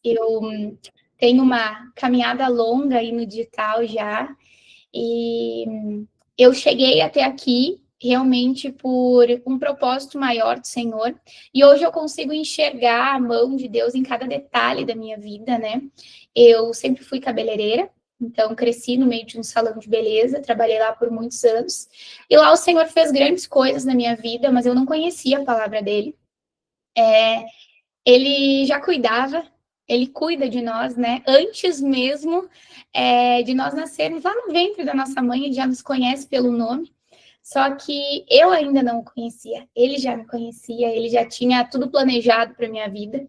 Eu tenho uma caminhada longa aí no digital já, e eu cheguei até aqui realmente por um propósito maior do Senhor, e hoje eu consigo enxergar a mão de Deus em cada detalhe da minha vida, né? Eu sempre fui cabeleireira, então cresci no meio de um salão de beleza, trabalhei lá por muitos anos, e lá o Senhor fez grandes coisas na minha vida, mas eu não conhecia a palavra dele. Ele já cuidava, ele cuida de nós, né? Antes mesmo de nós nascermos, lá no ventre da nossa mãe, ele já nos conhece pelo nome. Só que eu ainda não o conhecia. Ele já me conhecia, ele já tinha tudo planejado para minha vida.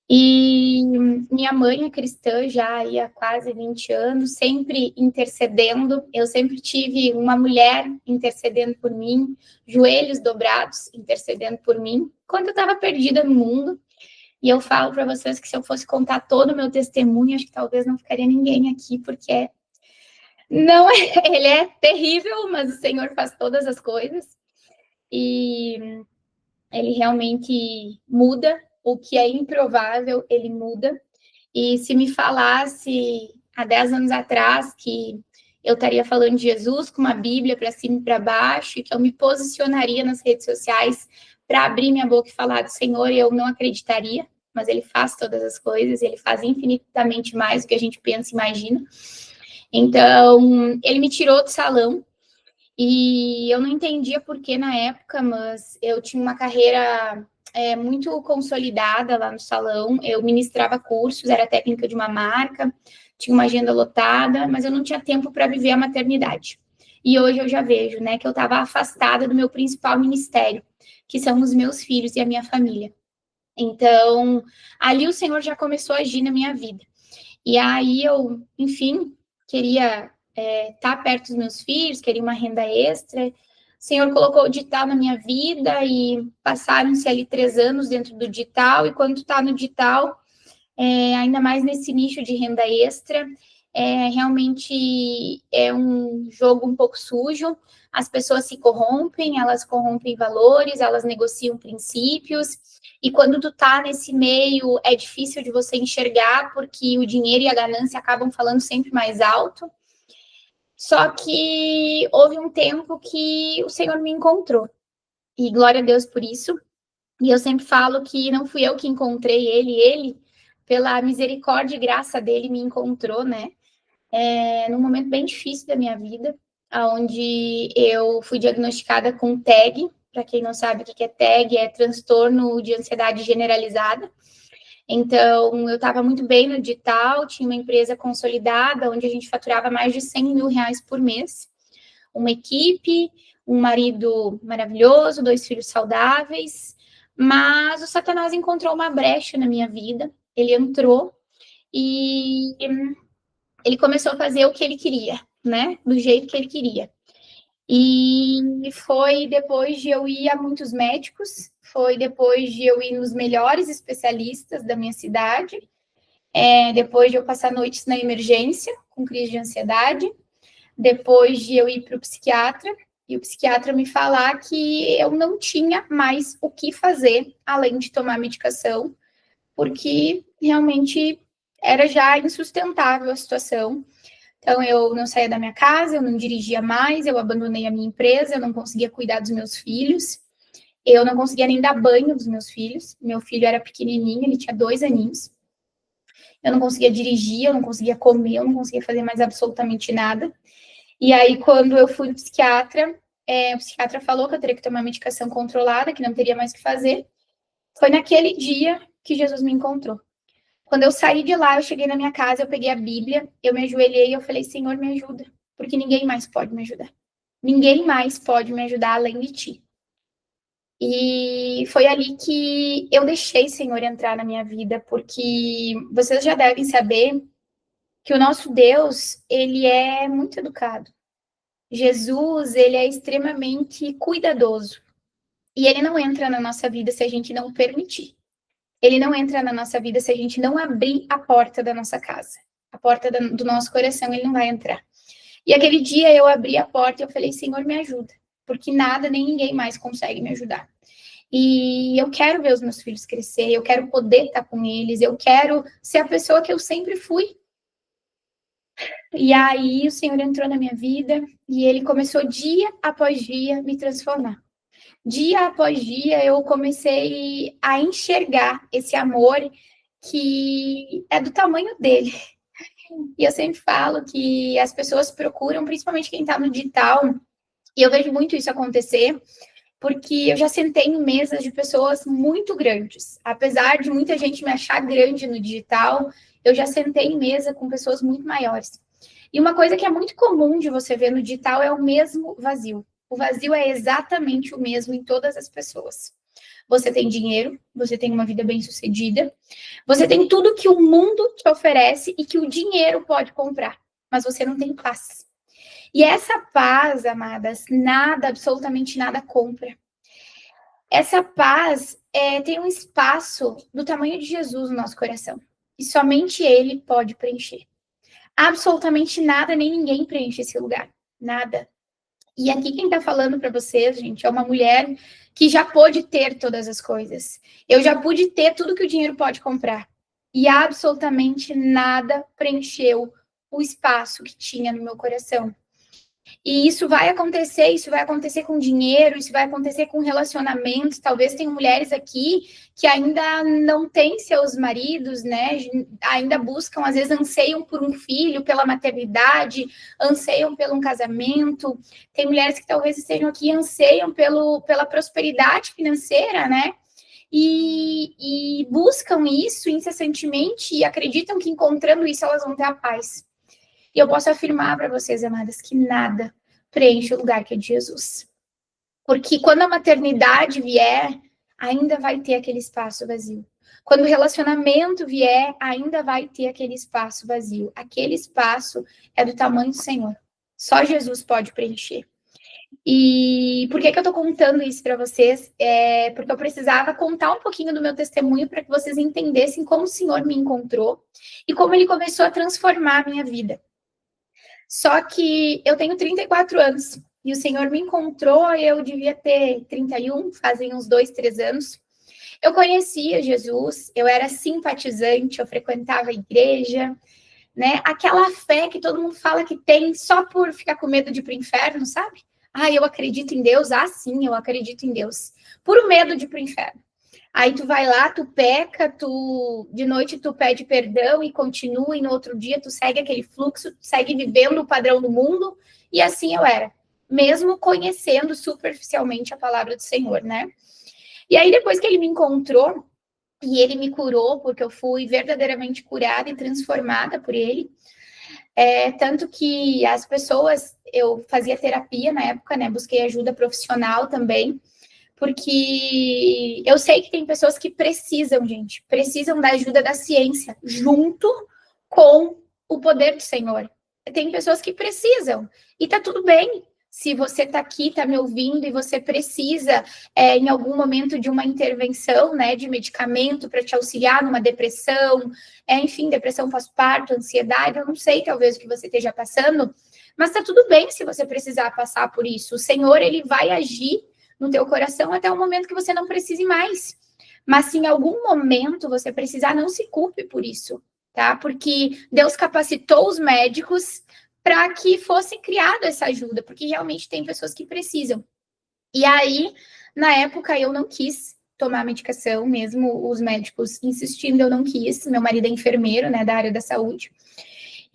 E minha mãe é cristã já há quase 20 anos, sempre intercedendo. Eu sempre tive uma mulher intercedendo por mim, joelhos dobrados intercedendo por mim, quando eu estava perdida no mundo. E eu falo para vocês que se eu fosse contar todo o meu testemunho, acho que talvez não ficaria ninguém aqui, porque não ele é terrível, mas o Senhor faz todas as coisas. E ele realmente muda o que é improvável, ele muda. E se me falasse há 10 anos atrás que eu estaria falando de Jesus com uma Bíblia para cima e para baixo, e que eu me posicionaria nas redes sociais para abrir minha boca e falar do Senhor, eu não acreditaria, mas ele faz todas as coisas, ele faz infinitamente mais do que a gente pensa e imagina. Então, ele me tirou do salão, e eu não entendia por que na época, mas eu tinha uma carreira muito consolidada lá no salão. Eu ministrava cursos, era técnica de uma marca, tinha uma agenda lotada, mas eu não tinha tempo para viver a maternidade. E hoje eu já vejo, né, que eu estava afastada do meu principal ministério, que são os meus filhos e a minha família. Então, ali o Senhor já começou a agir na minha vida. E aí eu, enfim, queria estar perto dos meus filhos, queria uma renda extra. O Senhor colocou o digital na minha vida e passaram-se ali 3 anos dentro do digital. E quando tu está no digital, ainda mais nesse nicho de renda extra, realmente é um jogo um pouco sujo. As pessoas se corrompem, elas corrompem valores, elas negociam princípios. E quando tu tá nesse meio, é difícil de você enxergar, porque o dinheiro e a ganância acabam falando sempre mais alto. Só que houve um tempo que o Senhor me encontrou. E glória a Deus por isso. E eu sempre falo que não fui eu que encontrei ele, pela misericórdia e graça dele, me encontrou, né? Num momento bem difícil da minha vida, onde eu fui diagnosticada com TAG. Para quem não sabe o que é TAG, é transtorno de ansiedade generalizada. Então, eu estava muito bem no digital, tinha uma empresa consolidada, onde a gente faturava mais de 100 mil reais por mês. Uma equipe, um marido maravilhoso, 2 filhos saudáveis, mas o Satanás encontrou uma brecha na minha vida, ele entrou e ele começou a fazer o que ele queria, né? Do jeito que ele queria. E foi depois de eu ir a muitos médicos, foi depois de eu ir nos melhores especialistas da minha cidade, depois de eu passar noites na emergência com crise de ansiedade, depois de eu ir para o psiquiatra, e o psiquiatra me falar que eu não tinha mais o que fazer além de tomar medicação, porque realmente era já insustentável a situação. Então, eu não saía da minha casa, eu não dirigia mais, eu abandonei a minha empresa, eu não conseguia cuidar dos meus filhos, eu não conseguia nem dar banho dos meus filhos. Meu filho era pequenininho, ele tinha 2 aninhos. Eu não conseguia dirigir, eu não conseguia comer, eu não conseguia fazer mais absolutamente nada. E aí, quando eu fui no psiquiatra, o psiquiatra falou que eu teria que tomar medicação controlada, que não teria mais o que fazer. Foi naquele dia que Jesus me encontrou. Quando eu saí de lá, eu cheguei na minha casa, eu peguei a Bíblia, eu me ajoelhei e eu falei, Senhor, me ajuda, porque ninguém mais pode me ajudar. Ninguém mais pode me ajudar além de ti. E foi ali que eu deixei o Senhor entrar na minha vida, porque vocês já devem saber que o nosso Deus, ele é muito educado. Jesus, ele é extremamente cuidadoso. E ele não entra na nossa vida se a gente não permitir. Ele não entra na nossa vida se a gente não abrir a porta da nossa casa. A porta do nosso coração, ele não vai entrar. E aquele dia eu abri a porta e eu falei, Senhor, me ajuda. Porque nada nem ninguém mais consegue me ajudar. E eu quero ver os meus filhos crescer, eu quero poder estar com eles, eu quero ser a pessoa que eu sempre fui. E aí o Senhor entrou na minha vida e ele começou dia após dia me transformar. Dia após dia eu comecei a enxergar esse amor que é do tamanho dele. E eu sempre falo que as pessoas procuram, principalmente quem está no digital, e eu vejo muito isso acontecer, porque eu já sentei em mesas de pessoas muito grandes. Apesar de muita gente me achar grande no digital, eu já sentei em mesa com pessoas muito maiores. E uma coisa que é muito comum de você ver no digital é o mesmo vazio. O vazio é exatamente o mesmo em todas as pessoas. Você tem dinheiro, você tem uma vida bem-sucedida, você tem tudo que o mundo te oferece e que o dinheiro pode comprar, mas você não tem paz. E essa paz, amadas, nada, absolutamente nada compra. Essa paz tem um espaço do tamanho de Jesus no nosso coração. E somente Ele pode preencher. Absolutamente nada, nem ninguém preenche esse lugar. Nada. E aqui quem está falando para vocês, gente, é uma mulher que já pôde ter todas as coisas. Eu já pude ter tudo que o dinheiro pode comprar. E absolutamente nada preencheu o espaço que tinha no meu coração. E isso vai acontecer com dinheiro, isso vai acontecer com relacionamentos. Talvez tenham mulheres aqui que ainda não têm seus maridos, né? Ainda buscam, às vezes anseiam por um filho, pela maternidade, anseiam por um casamento. Tem mulheres que talvez estejam aqui e anseiam pela prosperidade financeira, né? E buscam isso incessantemente e acreditam que encontrando isso elas vão ter a paz. E eu posso afirmar para vocês, amadas, que nada preenche o lugar que é de Jesus. Porque quando a maternidade vier, ainda vai ter aquele espaço vazio. Quando o relacionamento vier, ainda vai ter aquele espaço vazio. Aquele espaço é do tamanho do Senhor. Só Jesus pode preencher. E por que eu tô contando isso para vocês? Porque eu precisava contar um pouquinho do meu testemunho para que vocês entendessem como o Senhor me encontrou e como Ele começou a transformar a minha vida. Só que eu tenho 34 anos e o Senhor me encontrou, eu devia ter 31, fazem uns 2, 3 anos. Eu conhecia Jesus, eu era simpatizante, eu frequentava a igreja, né? Aquela fé que todo mundo fala que tem só por ficar com medo de ir para o inferno, sabe? Ah, eu acredito em Deus. Ah, sim, eu acredito em Deus. Por medo de ir para o inferno. Aí tu vai lá, tu peca, de noite tu pede perdão e continua, e no outro dia tu segue aquele fluxo, tu segue vivendo o padrão do mundo, e assim eu era, mesmo conhecendo superficialmente a palavra do Senhor, né? E aí depois que ele me encontrou, e ele me curou, porque eu fui verdadeiramente curada e transformada por ele, tanto que as pessoas, eu fazia terapia na época, né? Busquei ajuda profissional também, porque eu sei que tem pessoas que precisam, gente, precisam da ajuda da ciência, junto com o poder do Senhor. Tem pessoas que precisam, e tá tudo bem. Se você tá aqui, tá me ouvindo, e você precisa, em algum momento, de uma intervenção, né, de medicamento para te auxiliar numa depressão, enfim, depressão pós-parto, ansiedade, eu não sei, talvez, o que você esteja passando, mas tá tudo bem se você precisar passar por isso. O Senhor, ele vai agir no teu coração até o momento que você não precise mais. Mas se em algum momento você precisar, não se culpe por isso, tá? Porque Deus capacitou os médicos para que fosse criada essa ajuda, porque realmente tem pessoas que precisam. E aí, na época, eu não quis tomar medicação, mesmo os médicos insistindo, eu não quis. Meu marido é enfermeiro, né, da área da saúde.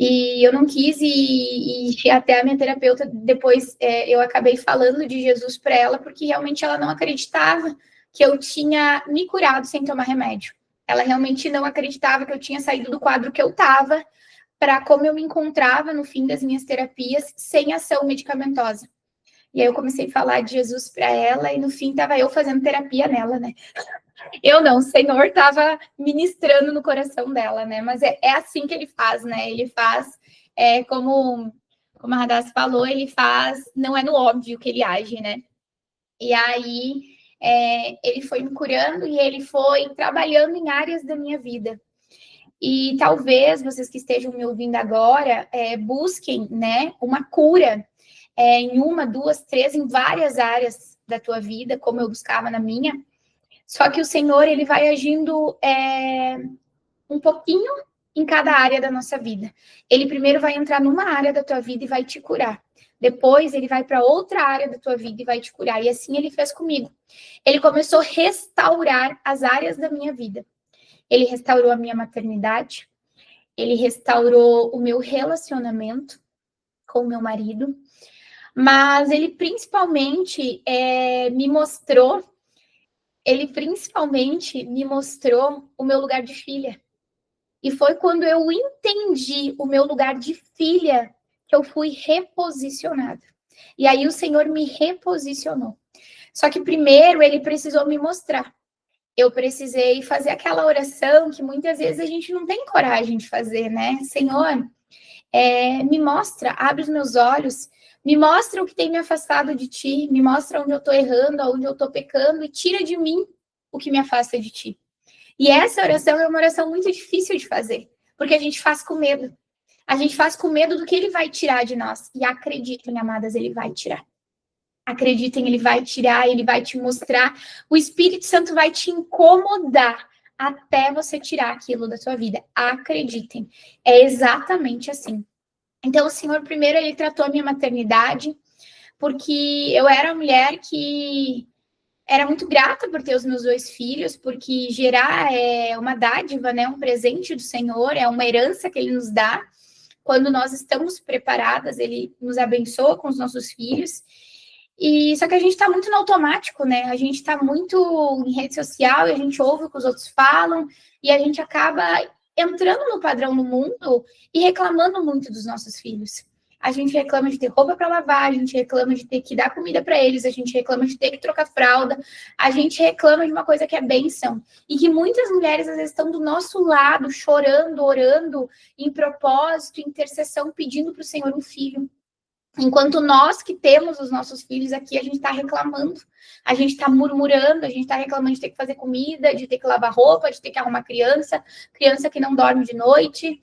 E eu não quis, e até a minha terapeuta, depois eu acabei falando de Jesus para ela, porque realmente ela não acreditava que eu tinha me curado sem tomar remédio. Ela realmente não acreditava que eu tinha saído do quadro que eu estava para como eu me encontrava no fim das minhas terapias sem ação medicamentosa. E aí eu comecei a falar de Jesus para ela, e no fim estava eu fazendo terapia nela, né? Eu não, o Senhor estava ministrando no coração dela, né? Mas é assim que ele faz, né? Ele faz, como a Radassa falou, ele faz, não é no óbvio que ele age, né? E aí ele foi me curando e ele foi trabalhando em áreas da minha vida. E talvez vocês que estejam me ouvindo agora busquem, né, uma cura em uma, duas, três, em várias áreas da tua vida, como eu buscava na minha. Só que o Senhor, ele vai agindo um pouquinho em cada área da nossa vida. Ele primeiro vai entrar numa área da tua vida e vai te curar. Depois ele vai para outra área da tua vida e vai te curar. E assim ele fez comigo. Ele começou a restaurar as áreas da minha vida. Ele restaurou a minha maternidade. Ele restaurou o meu relacionamento com o meu marido. Mas ele principalmente me mostrou o meu lugar de filha. E foi quando eu entendi o meu lugar de filha que eu fui reposicionada. E aí o Senhor me reposicionou. Só que primeiro ele precisou me mostrar. Eu precisei fazer aquela oração que muitas vezes a gente não tem coragem de fazer, né? Senhor, me mostra, abre os meus olhos, me mostra o que tem me afastado de ti, me mostra onde eu estou errando, onde eu estou pecando e tira de mim o que me afasta de ti. E essa oração é uma oração muito difícil de fazer, porque a gente faz com medo. A gente faz com medo do que ele vai tirar de nós. E acreditem, amadas, ele vai tirar. Acreditem, ele vai tirar, ele vai te mostrar. O Espírito Santo vai te incomodar até você tirar aquilo da sua vida. Acreditem, é exatamente assim. Então, o Senhor, primeiro, ele tratou a minha maternidade, porque eu era uma mulher que era muito grata por ter os meus 2 filhos, porque gerar é uma dádiva, né? Um presente do Senhor, é uma herança que ele nos dá. Quando nós estamos preparadas, ele nos abençoa com os nossos filhos. E só que a gente está muito no automático, né? A gente está muito em rede social e a gente ouve o que os outros falam e a gente acaba entrando no padrão no mundo e reclamando muito dos nossos filhos. A gente reclama de ter roupa para lavar, a gente reclama de ter que dar comida para eles, a gente reclama de ter que trocar fralda, a gente reclama de uma coisa que é bênção. E que muitas mulheres, às vezes, estão do nosso lado, chorando, orando, em propósito, em intercessão, pedindo para o Senhor um filho. Enquanto nós que temos os nossos filhos aqui, a gente está reclamando, a gente está murmurando, a gente está reclamando de ter que fazer comida, de ter que lavar roupa, de ter que arrumar criança que não dorme de noite.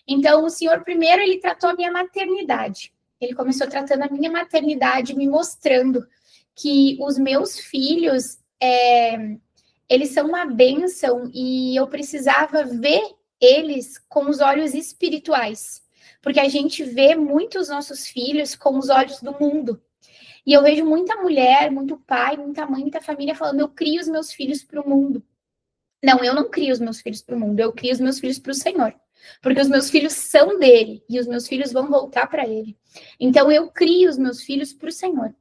Então, o Senhor, primeiro, ele tratou a minha maternidade. Ele começou tratando a minha maternidade, me mostrando que os meus filhos, eles são uma bênção e eu precisava ver eles com os olhos espirituais. Porque a gente vê muito os nossos filhos com os olhos do mundo. E eu vejo muita mulher, muito pai, muita mãe, muita família falando, eu crio os meus filhos para o mundo. Não, eu não crio os meus filhos para o mundo, eu crio os meus filhos para o Senhor. Porque os meus filhos são dele e os meus filhos vão voltar para ele. Então, eu crio os meus filhos para o Senhor.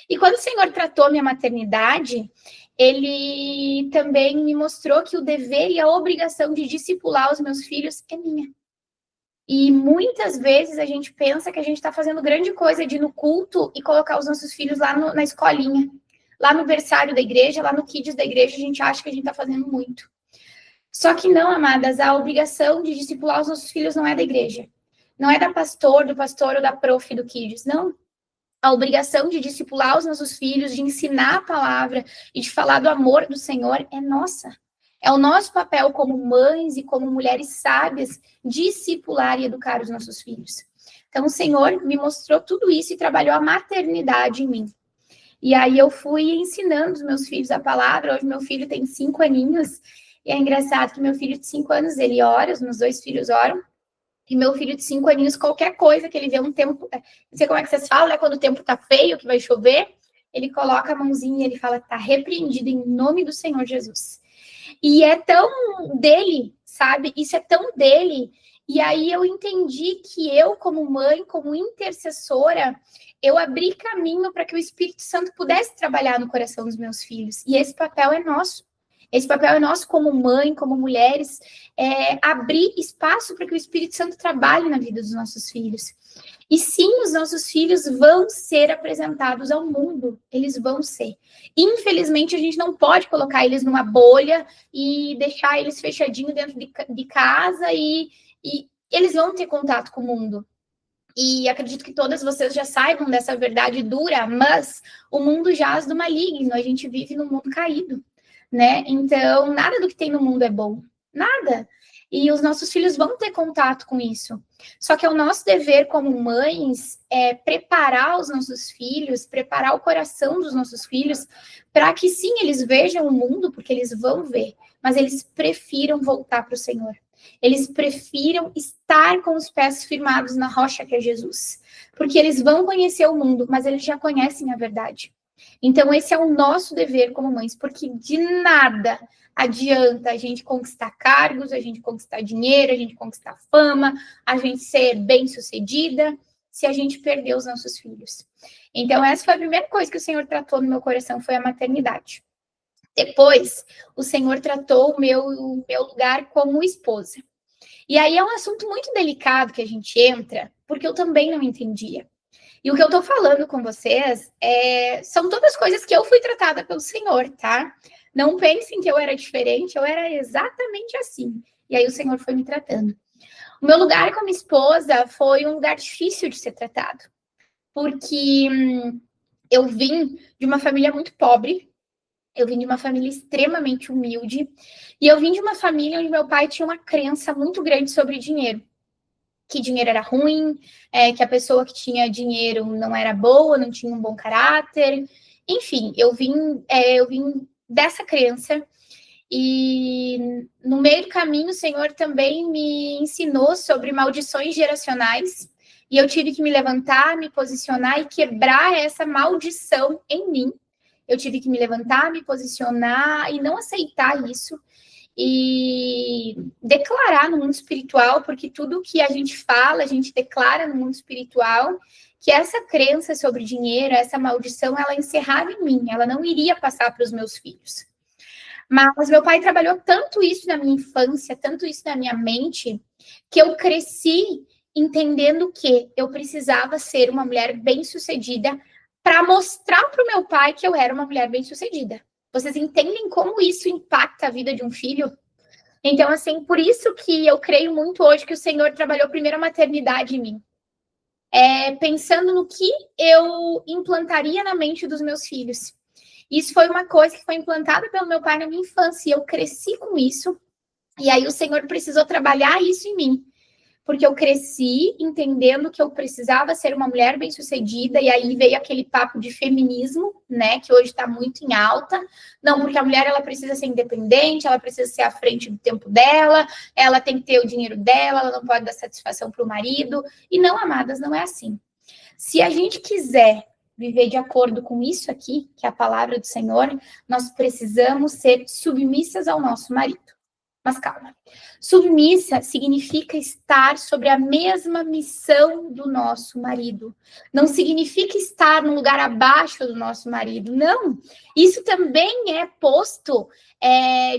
E quando o Senhor tratou a minha maternidade, ele também me mostrou que o dever e a obrigação de discipular os meus filhos é minha. E muitas vezes a gente pensa que a gente está fazendo grande coisa de ir no culto e colocar os nossos filhos lá na escolinha, lá no berçário da igreja, lá no kids da igreja, a gente acha que a gente está fazendo muito. Só que não, amadas, a obrigação de discipular os nossos filhos não é da igreja. Não é do pastor ou da prof do kids, não. A obrigação de discipular os nossos filhos, de ensinar a palavra e de falar do amor do Senhor é nossa. É o nosso papel como mães e como mulheres sábias discipular e educar os nossos filhos. Então, o Senhor me mostrou tudo isso e trabalhou a maternidade em mim. E aí eu fui ensinando os meus filhos a palavra. Hoje meu filho tem 5 aninhos. E é engraçado que meu filho de 5 anos, ele ora, os meus 2 filhos oram. E meu filho de 5 aninhos, qualquer coisa que ele vê um tempo... Não sei como é que vocês falam, né? Quando o tempo tá feio, que vai chover, ele coloca a mãozinha e ele fala, tá repreendido em nome do Senhor Jesus. E é tão dele, sabe? Isso é tão dele. E aí eu entendi que eu, como mãe, como intercessora, eu abri caminho para que o Espírito Santo pudesse trabalhar no coração dos meus filhos. E esse papel é nosso. Esse papel é nosso como mãe, como mulheres, abrir espaço para que o Espírito Santo trabalhe na vida dos nossos filhos. E sim, os nossos filhos vão ser apresentados ao mundo, eles vão ser. Infelizmente, a gente não pode colocar eles numa bolha e deixar eles fechadinhos dentro de casa e eles vão ter contato com o mundo. E acredito que todas vocês já saibam dessa verdade dura, mas o mundo jaz do maligno, a gente vive num mundo caído, né? Então, nada do que tem no mundo é bom, nada. E os nossos filhos vão ter contato com isso. Só que é o nosso dever como mães preparar os nossos filhos, preparar o coração dos nossos filhos, para que sim, eles vejam o mundo, porque eles vão ver, mas eles prefiram voltar para o Senhor. Eles prefiram estar com os pés firmados na rocha que é Jesus. Porque eles vão conhecer o mundo, mas eles já conhecem a verdade. Então, esse é o nosso dever como mães, porque de nada adianta a gente conquistar cargos, a gente conquistar dinheiro, a gente conquistar fama, a gente ser bem-sucedida, se a gente perder os nossos filhos. Então, essa foi a primeira coisa que o Senhor tratou no meu coração, foi a maternidade. Depois, o Senhor tratou o meu lugar como esposa. E aí é um assunto muito delicado que a gente entra, porque eu também não entendia. E o que eu tô falando com vocês são todas coisas que eu fui tratada pelo Senhor, tá? Não pensem que eu era diferente, eu era exatamente assim. E aí o Senhor foi me tratando. O meu lugar como esposa foi um lugar difícil de ser tratado. Porque eu vim de uma família muito pobre, eu vim de uma família extremamente humilde, e eu vim de uma família onde meu pai tinha uma crença muito grande sobre dinheiro. Que dinheiro era ruim, que a pessoa que tinha dinheiro não era boa, não tinha um bom caráter. Enfim, eu vim dessa crença. E no meio do caminho, o Senhor também me ensinou sobre maldições geracionais. E eu tive que me levantar, me posicionar e quebrar essa maldição em mim. Eu tive que me levantar, me posicionar e não aceitar isso. E declarar no mundo espiritual, porque tudo que a gente fala, a gente declara no mundo espiritual, que essa crença sobre dinheiro, essa maldição, ela encerrava em mim, ela não iria passar para os meus filhos. Mas meu pai trabalhou tanto isso na minha infância, tanto isso na minha mente, que eu cresci entendendo que eu precisava ser uma mulher bem-sucedida para mostrar para o meu pai que eu era uma mulher bem-sucedida. Vocês entendem como isso impacta a vida de um filho? Então, assim, por isso que eu creio muito hoje que o Senhor trabalhou primeiro a maternidade em mim. Pensando no que eu implantaria na mente dos meus filhos. Isso foi uma coisa que foi implantada pelo meu pai na minha infância, e eu cresci com isso, e aí o Senhor precisou trabalhar isso em mim. Porque eu cresci entendendo que eu precisava ser uma mulher bem-sucedida, e aí veio aquele papo de feminismo, né, que hoje está muito em alta. Não, porque a mulher, ela precisa ser independente, ela precisa ser à frente do tempo dela, ela tem que ter o dinheiro dela, ela não pode dar satisfação para o marido. E não, amadas, não é assim. Se a gente quiser viver de acordo com isso aqui, que é a palavra do Senhor, nós precisamos ser submissas ao nosso marido. Mas calma. Submissa significa estar sobre a mesma missão do nosso marido. Não significa estar num lugar abaixo do nosso marido. Não. Isso também é posto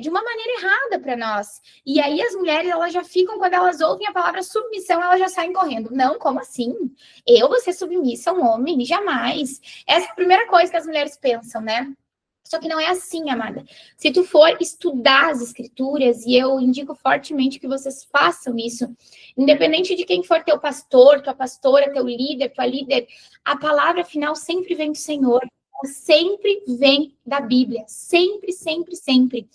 de uma maneira errada para nós. E aí as mulheres, elas já ficam, quando elas ouvem a palavra submissão, elas já saem correndo. Não, como assim? Eu vou ser submissa a um homem? Jamais. Essa é a primeira coisa que as mulheres pensam, né? Só que não é assim, amada. Se tu for estudar as escrituras, e eu indico fortemente que vocês façam isso, independente de quem for teu pastor, tua pastora, teu líder, tua líder, a palavra final sempre vem do Senhor, sempre vem da Bíblia, sempre, sempre, sempre.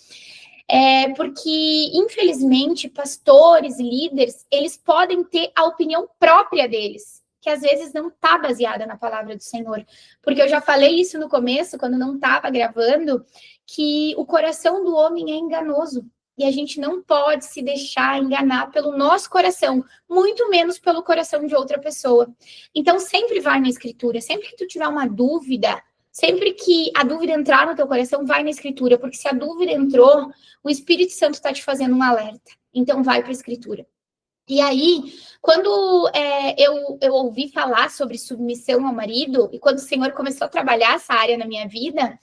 Porque, infelizmente, pastores, líderes, eles podem ter a opinião própria deles, que às vezes não está baseada na palavra do Senhor. Porque eu já falei isso no começo, quando não estava gravando, que o coração do homem é enganoso. E a gente não pode se deixar enganar pelo nosso coração, muito menos pelo coração de outra pessoa. Então, sempre vai na Escritura. Sempre que tu tiver uma dúvida, sempre que a dúvida entrar no teu coração, vai na Escritura. Porque se a dúvida entrou, o Espírito Santo está te fazendo um alerta. Então, vai para a Escritura. E aí, quando eu ouvi falar sobre submissão ao marido, e quando o Senhor começou a trabalhar essa área na minha vida,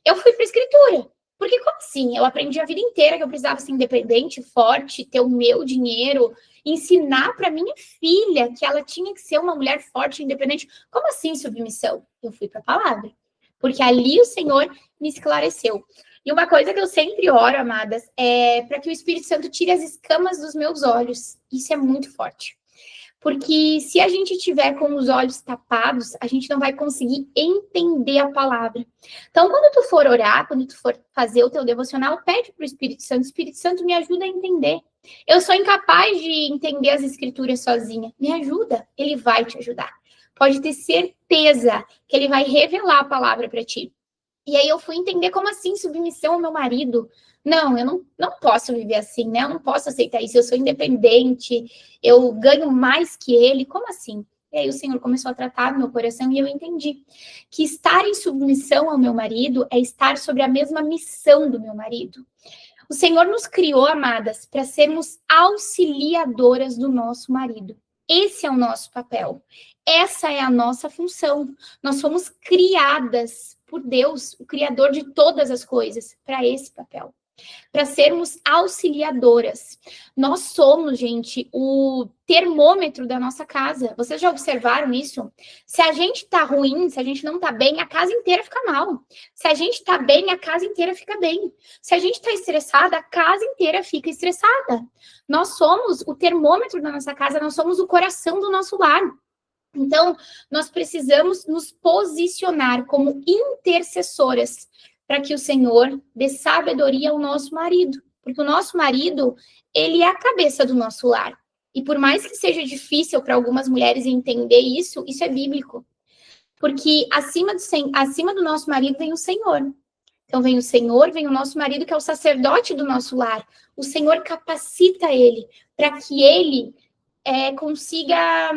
eu fui para a Escritura. Porque como assim? Eu aprendi a vida inteira que eu precisava ser independente, forte, ter o meu dinheiro, ensinar para minha filha que ela tinha que ser uma mulher forte, independente. Como assim submissão? Eu fui para a palavra. Porque ali o Senhor me esclareceu. E uma coisa que eu sempre oro, amadas, é para que o Espírito Santo tire as escamas dos meus olhos. Isso é muito forte. Porque se a gente tiver com os olhos tapados, a gente não vai conseguir entender a palavra. Então, quando tu for orar, quando tu for fazer o teu devocional, pede para o Espírito Santo, me ajuda a entender. Eu sou incapaz de entender as escrituras sozinha. Me ajuda, ele vai te ajudar. Pode ter certeza que ele vai revelar a palavra para ti. E aí eu fui entender como assim submissão ao meu marido. Não, eu não posso viver assim, né? Eu não posso aceitar isso. Eu sou independente, eu ganho mais que ele. Como assim? E aí o Senhor começou a tratar no meu coração e eu entendi que estar em submissão ao meu marido é estar sobre a mesma missão do meu marido. O Senhor nos criou, amadas, para sermos auxiliadoras do nosso marido. Esse é o nosso papel. Essa é a nossa função. Nós fomos criadas por Deus, o Criador de todas as coisas, para esse papel. Para sermos auxiliadoras. Nós somos, gente, o termômetro da nossa casa. Vocês já observaram isso? Se a gente está ruim, se a gente não está bem, a casa inteira fica mal. Se a gente está bem, a casa inteira fica bem. Se a gente está estressada, a casa inteira fica estressada. Nós somos o termômetro da nossa casa, nós somos o coração do nosso lar. Então, nós precisamos nos posicionar como intercessoras para que o Senhor dê sabedoria ao nosso marido. Porque o nosso marido, ele é a cabeça do nosso lar. E por mais que seja difícil para algumas mulheres entender isso, isso é bíblico. Porque acima do nosso marido vem o Senhor. Então vem o Senhor, vem o nosso marido, que é o sacerdote do nosso lar. O Senhor capacita ele para que ele consiga...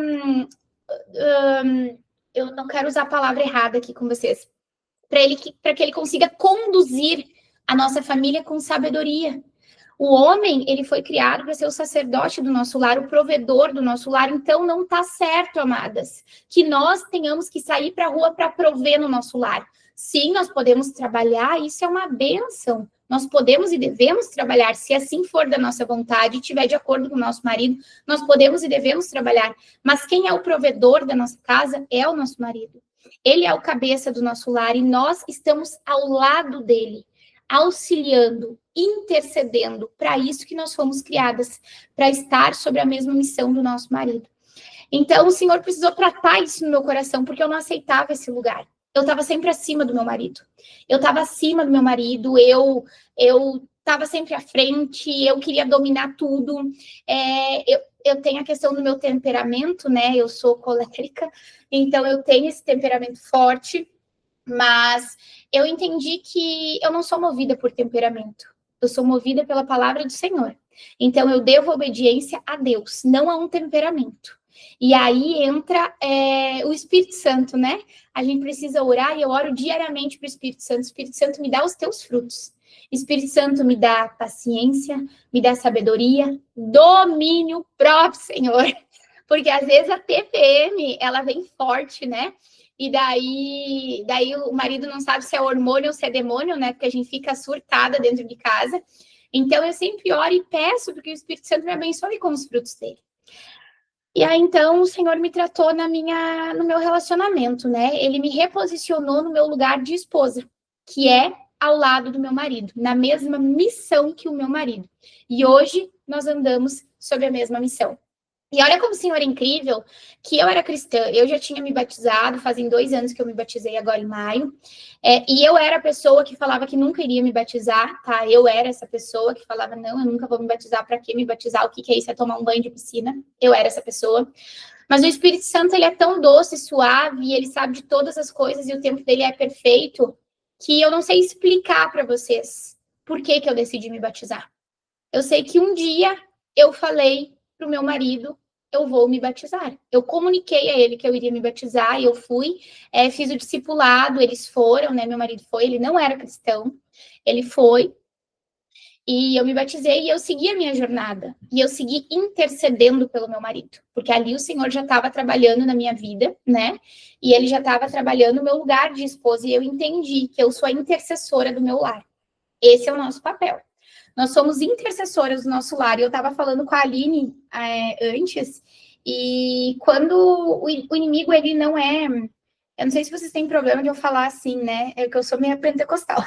eu não quero usar a palavra errada aqui com vocês. Para que ele consiga conduzir a nossa família com sabedoria. O homem, ele foi criado para ser o sacerdote do nosso lar, o provedor do nosso lar. Então, não está certo, amadas, que nós tenhamos que sair para a rua para prover no nosso lar. Sim, nós podemos trabalhar, isso é uma bênção. Nós podemos e devemos trabalhar, se assim for da nossa vontade e estiver de acordo com o nosso marido, nós podemos e devemos trabalhar. Mas quem é o provedor da nossa casa é o nosso marido. Ele é o cabeça do nosso lar e nós estamos ao lado dele, auxiliando, intercedendo. Para isso que nós fomos criadas, para estar sobre a mesma missão do nosso marido. Então, o Senhor precisou tratar isso no meu coração, porque eu não aceitava esse lugar. Eu estava sempre acima do meu marido. Eu estava acima do meu marido, eu estava sempre à frente, eu queria dominar tudo. Eu tenho a questão do meu temperamento, né? Eu sou colérica, então eu tenho esse temperamento forte, mas eu entendi que eu não sou movida por temperamento. Eu sou movida pela palavra do Senhor. Então eu devo obediência a Deus, não a um temperamento. E aí entra o Espírito Santo, né? A gente precisa orar e eu oro diariamente para o Espírito Santo. O Espírito Santo me dá os teus frutos. Espírito Santo me dá paciência, me dá sabedoria, domínio próprio, Senhor. Porque às vezes a TPM, ela vem forte, né? E daí o marido não sabe se é hormônio ou se é demônio, né? Porque a gente fica surtada dentro de casa. Então eu sempre oro e peço porque o Espírito Santo me abençoe com os frutos dele. E aí, então, o Senhor me tratou no meu relacionamento, né? Ele me reposicionou no meu lugar de esposa, que é ao lado do meu marido, na mesma missão que o meu marido. E hoje nós andamos sob a mesma missão. E olha como o Senhor é incrível, que eu era cristã, eu já tinha me batizado, fazem 2 anos que eu me batizei agora em maio, e eu era a pessoa que falava que nunca iria me batizar, tá? Eu era essa pessoa que falava, não, eu nunca vou me batizar, pra que me batizar? O que é isso? É tomar um banho de piscina? Eu era essa pessoa. Mas o Espírito Santo, ele é tão doce, suave, e ele sabe de todas as coisas, e o tempo dele é perfeito, que eu não sei explicar para vocês por que eu decidi me batizar. Eu sei que um dia eu falei para o meu marido, eu vou me batizar. Eu comuniquei a ele que eu iria me batizar, e eu fui, fiz o discipulado, eles foram, né, meu marido foi, ele não era cristão, ele foi, e eu me batizei, e eu segui a minha jornada, e eu segui intercedendo pelo meu marido, porque ali o Senhor já estava trabalhando na minha vida, né, e ele já estava trabalhando no meu lugar de esposa, e eu entendi que eu sou a intercessora do meu lar. Esse é o nosso papel. Nós somos intercessoras do nosso lar. E eu estava falando com a Aline antes, e quando o inimigo, ele não é... Eu não sei se vocês têm problema de eu falar assim, né? É que eu sou meio pentecostal.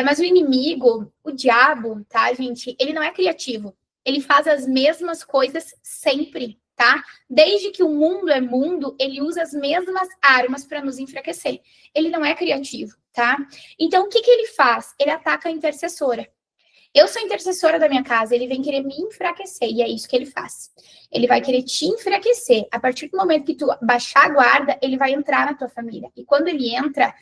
Mas o inimigo, o diabo, tá, gente? Ele não é criativo. Ele faz as mesmas coisas sempre, tá? Desde que o mundo é mundo, ele usa as mesmas armas para nos enfraquecer. Ele não é criativo, tá? Então, o que ele faz? Ele ataca a intercessora. Eu sou intercessora da minha casa, ele vem querer me enfraquecer, e é isso que ele faz. Ele vai querer te enfraquecer. A partir do momento que tu baixar a guarda, ele vai entrar na tua família. E quando ele entra,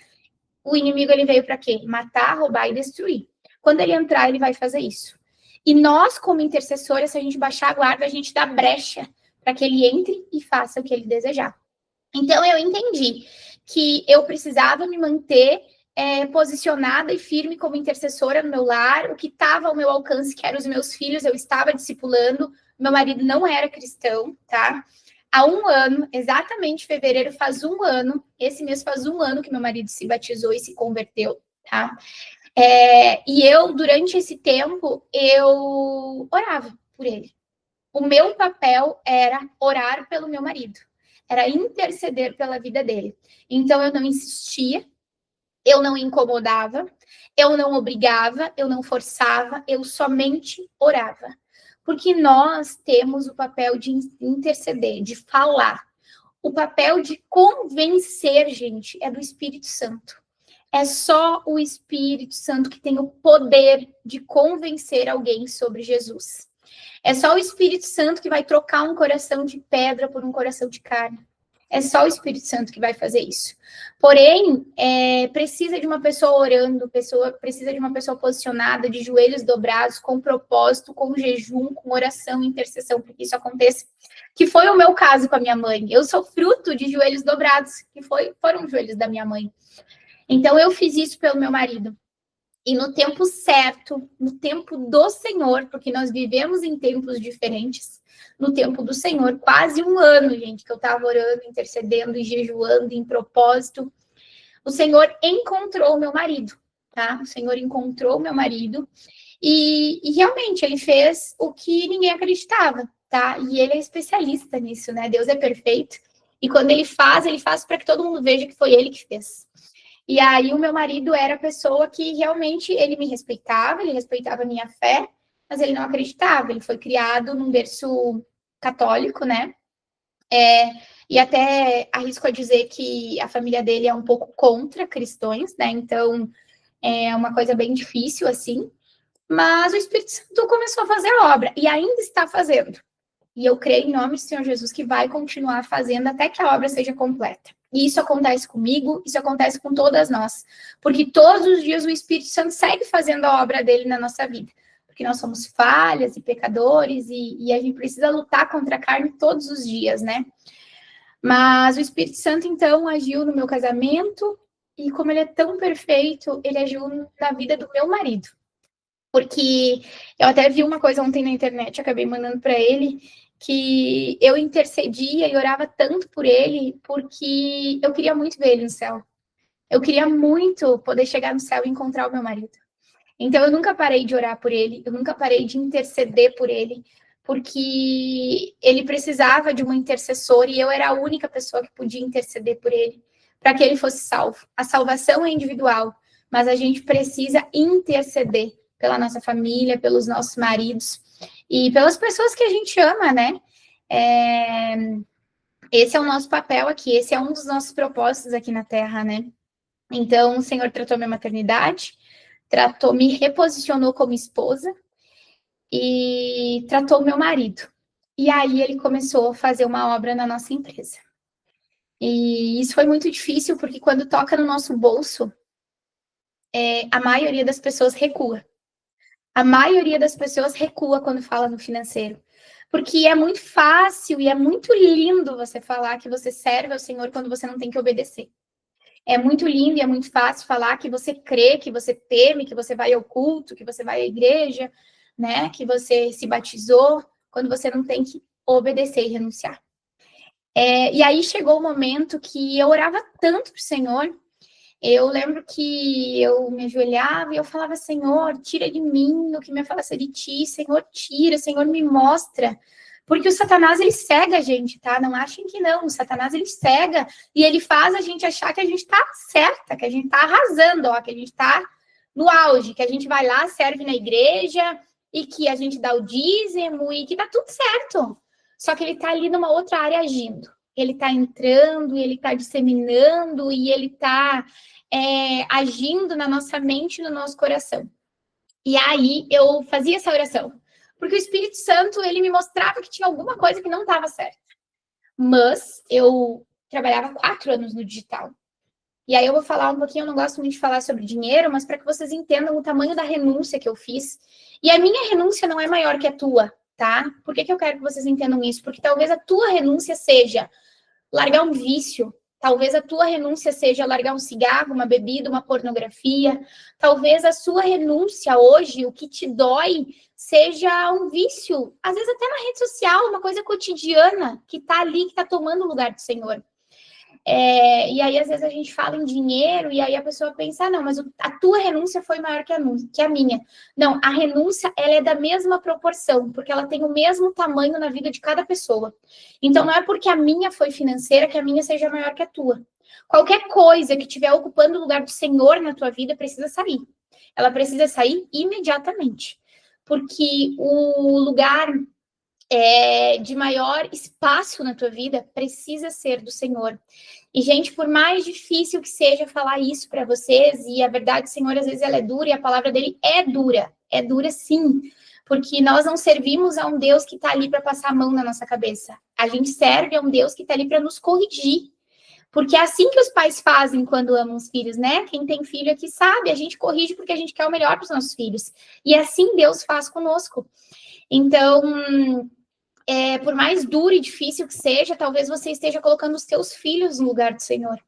o inimigo ele veio para quê? Matar, roubar e destruir. Quando ele entrar, ele vai fazer isso. E nós, como intercessores, se a gente baixar a guarda, a gente dá brecha para que ele entre e faça o que ele desejar. Então, eu entendi que eu precisava me manter posicionada e firme como intercessora no meu lar, o que estava ao meu alcance, que eram os meus filhos, eu estava discipulando, meu marido não era cristão, tá? Há um ano, exatamente fevereiro faz um ano, esse mês faz um ano que meu marido se batizou e se converteu, tá? E eu, durante esse tempo, eu orava por ele. O meu papel era orar pelo meu marido, era interceder pela vida dele. Então, eu não insistia, eu não incomodava, eu não obrigava, eu não forçava, eu somente orava. Porque nós temos o papel de interceder, de falar. O papel de convencer, gente, é do Espírito Santo. É só o Espírito Santo que tem o poder de convencer alguém sobre Jesus. É só o Espírito Santo que vai trocar um coração de pedra por um coração de carne. É só o Espírito Santo que vai fazer isso. Porém, precisa de uma pessoa orando, precisa de uma pessoa posicionada, de joelhos dobrados, com propósito, com jejum, com oração, intercessão, para que isso aconteça. Que foi o meu caso com a minha mãe. Eu sou fruto de joelhos dobrados, que foram os joelhos da minha mãe. Então, eu fiz isso pelo meu marido. E no tempo certo, no tempo do Senhor, porque nós vivemos em tempos diferentes, no tempo do Senhor, quase um ano, gente, que eu estava orando, intercedendo e jejuando em propósito, o Senhor encontrou o meu marido, tá? O Senhor encontrou o meu marido e realmente ele fez o que ninguém acreditava, tá? E ele é especialista nisso, né? Deus é perfeito. E quando ele faz para que todo mundo veja que foi ele que fez. E aí o meu marido era a pessoa que realmente ele me respeitava, ele respeitava a minha fé, mas ele não acreditava. Ele foi criado num berço católico, né? E até arrisco a dizer que a família dele é um pouco contra cristãos, né? Então é uma coisa bem difícil, assim. Mas o Espírito Santo começou a fazer a obra e ainda está fazendo. E eu creio em nome do Senhor Jesus que vai continuar fazendo até que a obra seja completa. E isso acontece comigo, isso acontece com todas nós. Porque todos os dias o Espírito Santo segue fazendo a obra dele na nossa vida. Porque nós somos falhas e pecadores e a gente precisa lutar contra a carne todos os dias, né? Mas o Espírito Santo, então, agiu no meu casamento e como ele é tão perfeito, ele agiu na vida do meu marido. Porque eu até vi uma coisa ontem na internet, acabei mandando para ele, que eu intercedia e orava tanto por ele, porque eu queria muito ver ele no céu. Eu queria muito poder chegar no céu e encontrar o meu marido. Então eu nunca parei de orar por ele, eu nunca parei de interceder por ele, porque ele precisava de uma intercessora e eu era a única pessoa que podia interceder por ele, para que ele fosse salvo. A salvação é individual, mas a gente precisa interceder pela nossa família, pelos nossos maridos e pelas pessoas que a gente ama, né? Esse é o nosso papel aqui, esse é um dos nossos propósitos aqui na Terra, né? Então, o Senhor tratou minha maternidade, me reposicionou como esposa e tratou meu marido. E aí ele começou a fazer uma obra na nossa empresa. E isso foi muito difícil, porque quando toca no nosso bolso, a maioria das pessoas recua. A maioria das pessoas recua quando fala no financeiro. Porque é muito fácil e é muito lindo você falar que você serve ao Senhor quando você não tem que obedecer. É muito lindo e é muito fácil falar que você crê, que você teme, que você vai ao culto, que você vai à igreja, né? Que você se batizou, quando você não tem que obedecer e renunciar. E aí chegou o momento que eu orava tanto para o Senhor. Eu lembro que eu me ajoelhava e eu falava, Senhor, tira de mim o que me afasta de ti, Senhor, tira, Senhor, me mostra. Porque o Satanás, ele cega a gente, tá? Não achem que não, o Satanás, ele cega e ele faz a gente achar que a gente tá certa, que a gente tá arrasando, ó, que a gente tá no auge, que a gente vai lá, serve na igreja e que a gente dá o dízimo e que tá tudo certo. Só que ele tá ali numa outra área agindo. Ele está entrando, ele está disseminando e ele está agindo na nossa mente e no nosso coração. E aí eu fazia essa oração, porque o Espírito Santo, ele me mostrava que tinha alguma coisa que não estava certa. Mas eu trabalhava 4 anos no digital. E aí eu vou falar um pouquinho, eu não gosto muito de falar sobre dinheiro, mas para que vocês entendam o tamanho da renúncia que eu fiz. E a minha renúncia não é maior que a tua, tá? Por que eu quero que vocês entendam isso? Porque talvez a tua renúncia seja largar um vício. Talvez a tua renúncia seja largar um cigarro, uma bebida, uma pornografia. Talvez a sua renúncia hoje, o que te dói, seja um vício. Às vezes até na rede social, uma coisa cotidiana que tá ali, que tá tomando o lugar do Senhor. E aí, às vezes, a gente fala em dinheiro e aí a pessoa pensa, não, mas a tua renúncia foi maior que a minha. Não, a renúncia, ela é da mesma proporção, porque ela tem o mesmo tamanho na vida de cada pessoa. Então, não é porque a minha foi financeira que a minha seja maior que a tua. Qualquer coisa que estiver ocupando o lugar do Senhor na tua vida precisa sair. Ela precisa sair imediatamente. Porque o lugar de maior espaço na tua vida precisa ser do Senhor. E, gente, por mais difícil que seja falar isso para vocês, e a verdade do Senhor, às vezes, ela é dura, e a palavra dele é dura sim, porque nós não servimos a um Deus que está ali para passar a mão na nossa cabeça. A gente serve a um Deus que está ali para nos corrigir. Porque é assim que os pais fazem quando amam os filhos, né? Quem tem filho aqui sabe, a gente corrige porque a gente quer o melhor para os nossos filhos. E assim Deus faz conosco. Então, por mais duro e difícil que seja, talvez você esteja colocando os teus filhos no lugar do Senhor.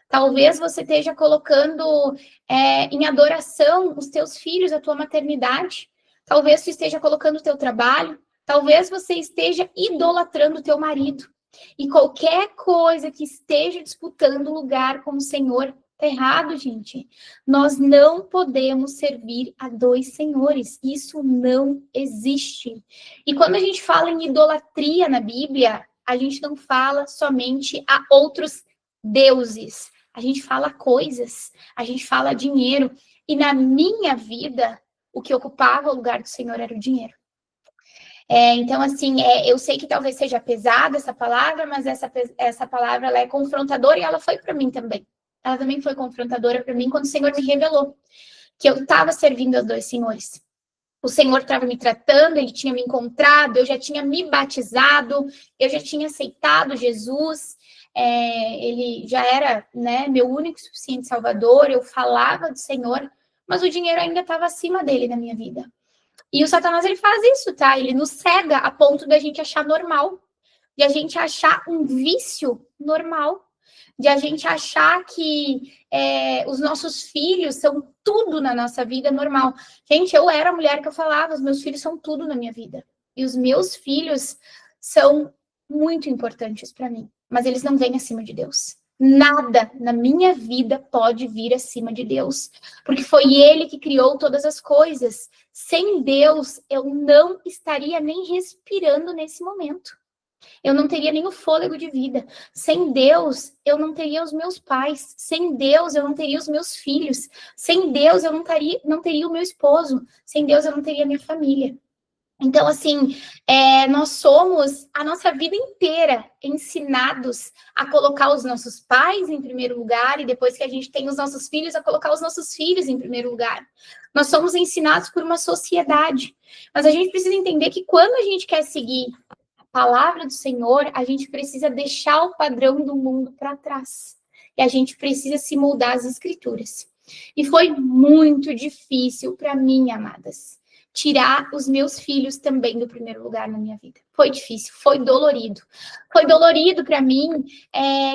Talvez você esteja colocando em adoração os teus filhos, a tua maternidade. Talvez você esteja colocando o teu trabalho. Talvez você esteja idolatrando o teu marido. E qualquer coisa que esteja disputando lugar com o Senhor, tá errado, gente. Nós não podemos servir a 2 senhores. Isso não existe. E quando a gente fala em idolatria na Bíblia, a gente não fala somente a outros deuses. A gente fala coisas, a gente fala dinheiro. E na minha vida, o que ocupava o lugar do Senhor era o dinheiro. Então, assim, eu sei que talvez seja pesada essa palavra, mas essa palavra ela é confrontadora e ela foi para mim também. Ela também foi confrontadora para mim quando o Senhor me revelou que eu estava servindo aos 2 senhores. O Senhor estava me tratando, ele tinha me encontrado, eu já tinha me batizado, eu já tinha aceitado Jesus, ele já era, né, meu único e suficiente Salvador, eu falava do Senhor, mas o dinheiro ainda estava acima dele na minha vida. E o Satanás, ele faz isso, tá? Ele nos cega a ponto da gente achar normal, de a gente achar um vício normal, de a gente achar que os nossos filhos são tudo na nossa vida normal. Gente, eu era a mulher que eu falava, os meus filhos são tudo na minha vida. E os meus filhos são muito importantes para mim, mas eles não vêm acima de Deus. Nada na minha vida pode vir acima de Deus, porque foi Ele que criou todas as coisas. Sem Deus, eu não estaria nem respirando nesse momento. Eu não teria nem o fôlego de vida. Sem Deus, eu não teria os meus pais. Sem Deus, eu não teria os meus filhos. Sem Deus, eu não teria o meu esposo. Sem Deus, eu não teria a minha família. Então, assim, nós somos a nossa vida inteira ensinados a colocar os nossos pais em primeiro lugar e depois que a gente tem os nossos filhos, a colocar os nossos filhos em primeiro lugar. Nós somos ensinados por uma sociedade, mas a gente precisa entender que quando a gente quer seguir a palavra do Senhor, a gente precisa deixar o padrão do mundo para trás. E a gente precisa se moldar às escrituras. E foi muito difícil para mim, amadas, tirar os meus filhos também do primeiro lugar na minha vida. Foi difícil, foi dolorido. Foi dolorido para mim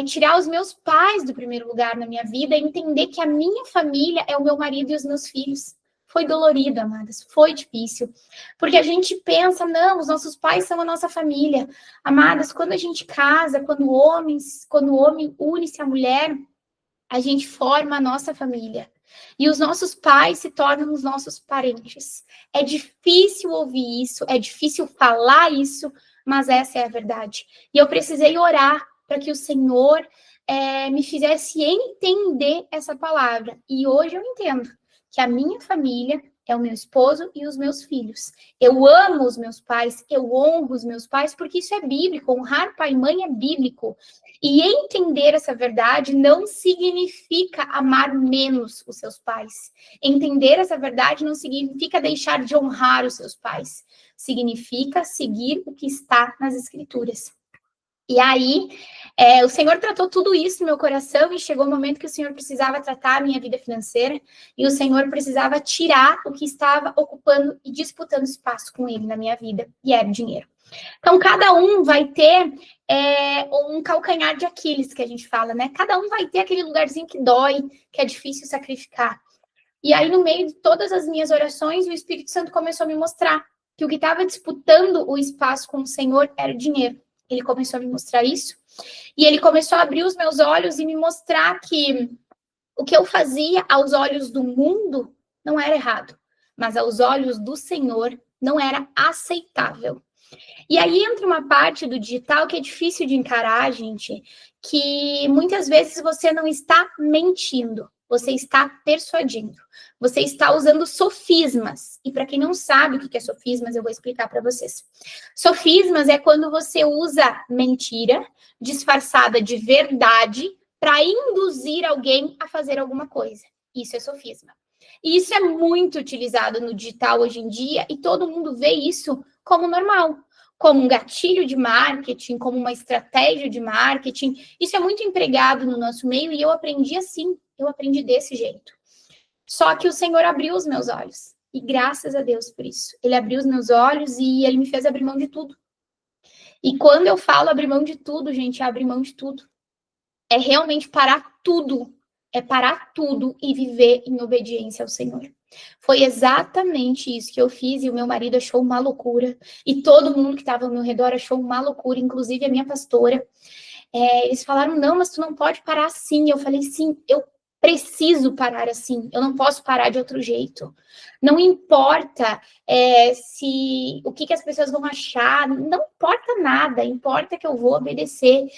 tirar os meus pais do primeiro lugar na minha vida e entender que a minha família é o meu marido e os meus filhos. Foi dolorido, amadas, foi difícil. Porque a gente pensa, não, os nossos pais são a nossa família. Amadas, quando a gente casa, quando o homem une-se à mulher, a gente forma a nossa família. E os nossos pais se tornam os nossos parentes. É difícil ouvir isso, é difícil falar isso, mas essa é a verdade. E eu precisei orar para que o Senhor me fizesse entender essa palavra. E hoje eu entendo que a minha família é o meu esposo e os meus filhos. Eu amo os meus pais, eu honro os meus pais, porque isso é bíblico, honrar pai e mãe é bíblico. E entender essa verdade não significa amar menos os seus pais. Entender essa verdade não significa deixar de honrar os seus pais. Significa seguir o que está nas Escrituras. E aí, o Senhor tratou tudo isso no meu coração e chegou o momento que o Senhor precisava tratar a minha vida financeira e o Senhor precisava tirar o que estava ocupando e disputando espaço com Ele na minha vida, e era o dinheiro. Então, cada um vai ter um calcanhar de Aquiles, que a gente fala, né? Cada um vai ter aquele lugarzinho que dói, que é difícil sacrificar. E aí, no meio de todas as minhas orações, o Espírito Santo começou a me mostrar que o que estava disputando o espaço com o Senhor era o dinheiro. Ele começou a me mostrar isso. E ele começou a abrir os meus olhos e me mostrar que o que eu fazia aos olhos do mundo não era errado, mas aos olhos do Senhor não era aceitável. E aí entra uma parte do digital que é difícil de encarar, gente, que muitas vezes você não está mentindo, você está persuadindo, você está usando sofismas. E para quem não sabe o que é sofismas, eu vou explicar para vocês. Sofismas é quando você usa mentira disfarçada de verdade para induzir alguém a fazer alguma coisa. Isso é sofisma. E isso é muito utilizado no digital hoje em dia e todo mundo vê isso como normal, como um gatilho de marketing, como uma estratégia de marketing. Isso é muito empregado no nosso meio e eu aprendi assim, eu aprendi desse jeito. Só que o Senhor abriu os meus olhos e graças a Deus por isso. Ele abriu os meus olhos e Ele me fez abrir mão de tudo. E quando eu falo abrir mão de tudo, gente, abrir mão de tudo. É realmente parar tudo. É parar tudo e viver em obediência ao Senhor. Foi exatamente isso que eu fiz e o meu marido achou uma loucura. E todo mundo que estava ao meu redor achou uma loucura, inclusive a minha pastora. Eles falaram, não, mas tu não pode parar assim. Eu falei, sim, eu preciso parar assim. Eu não posso parar de outro jeito. Não importa o que as pessoas vão achar. Não importa nada. Importa que eu vou obedecer.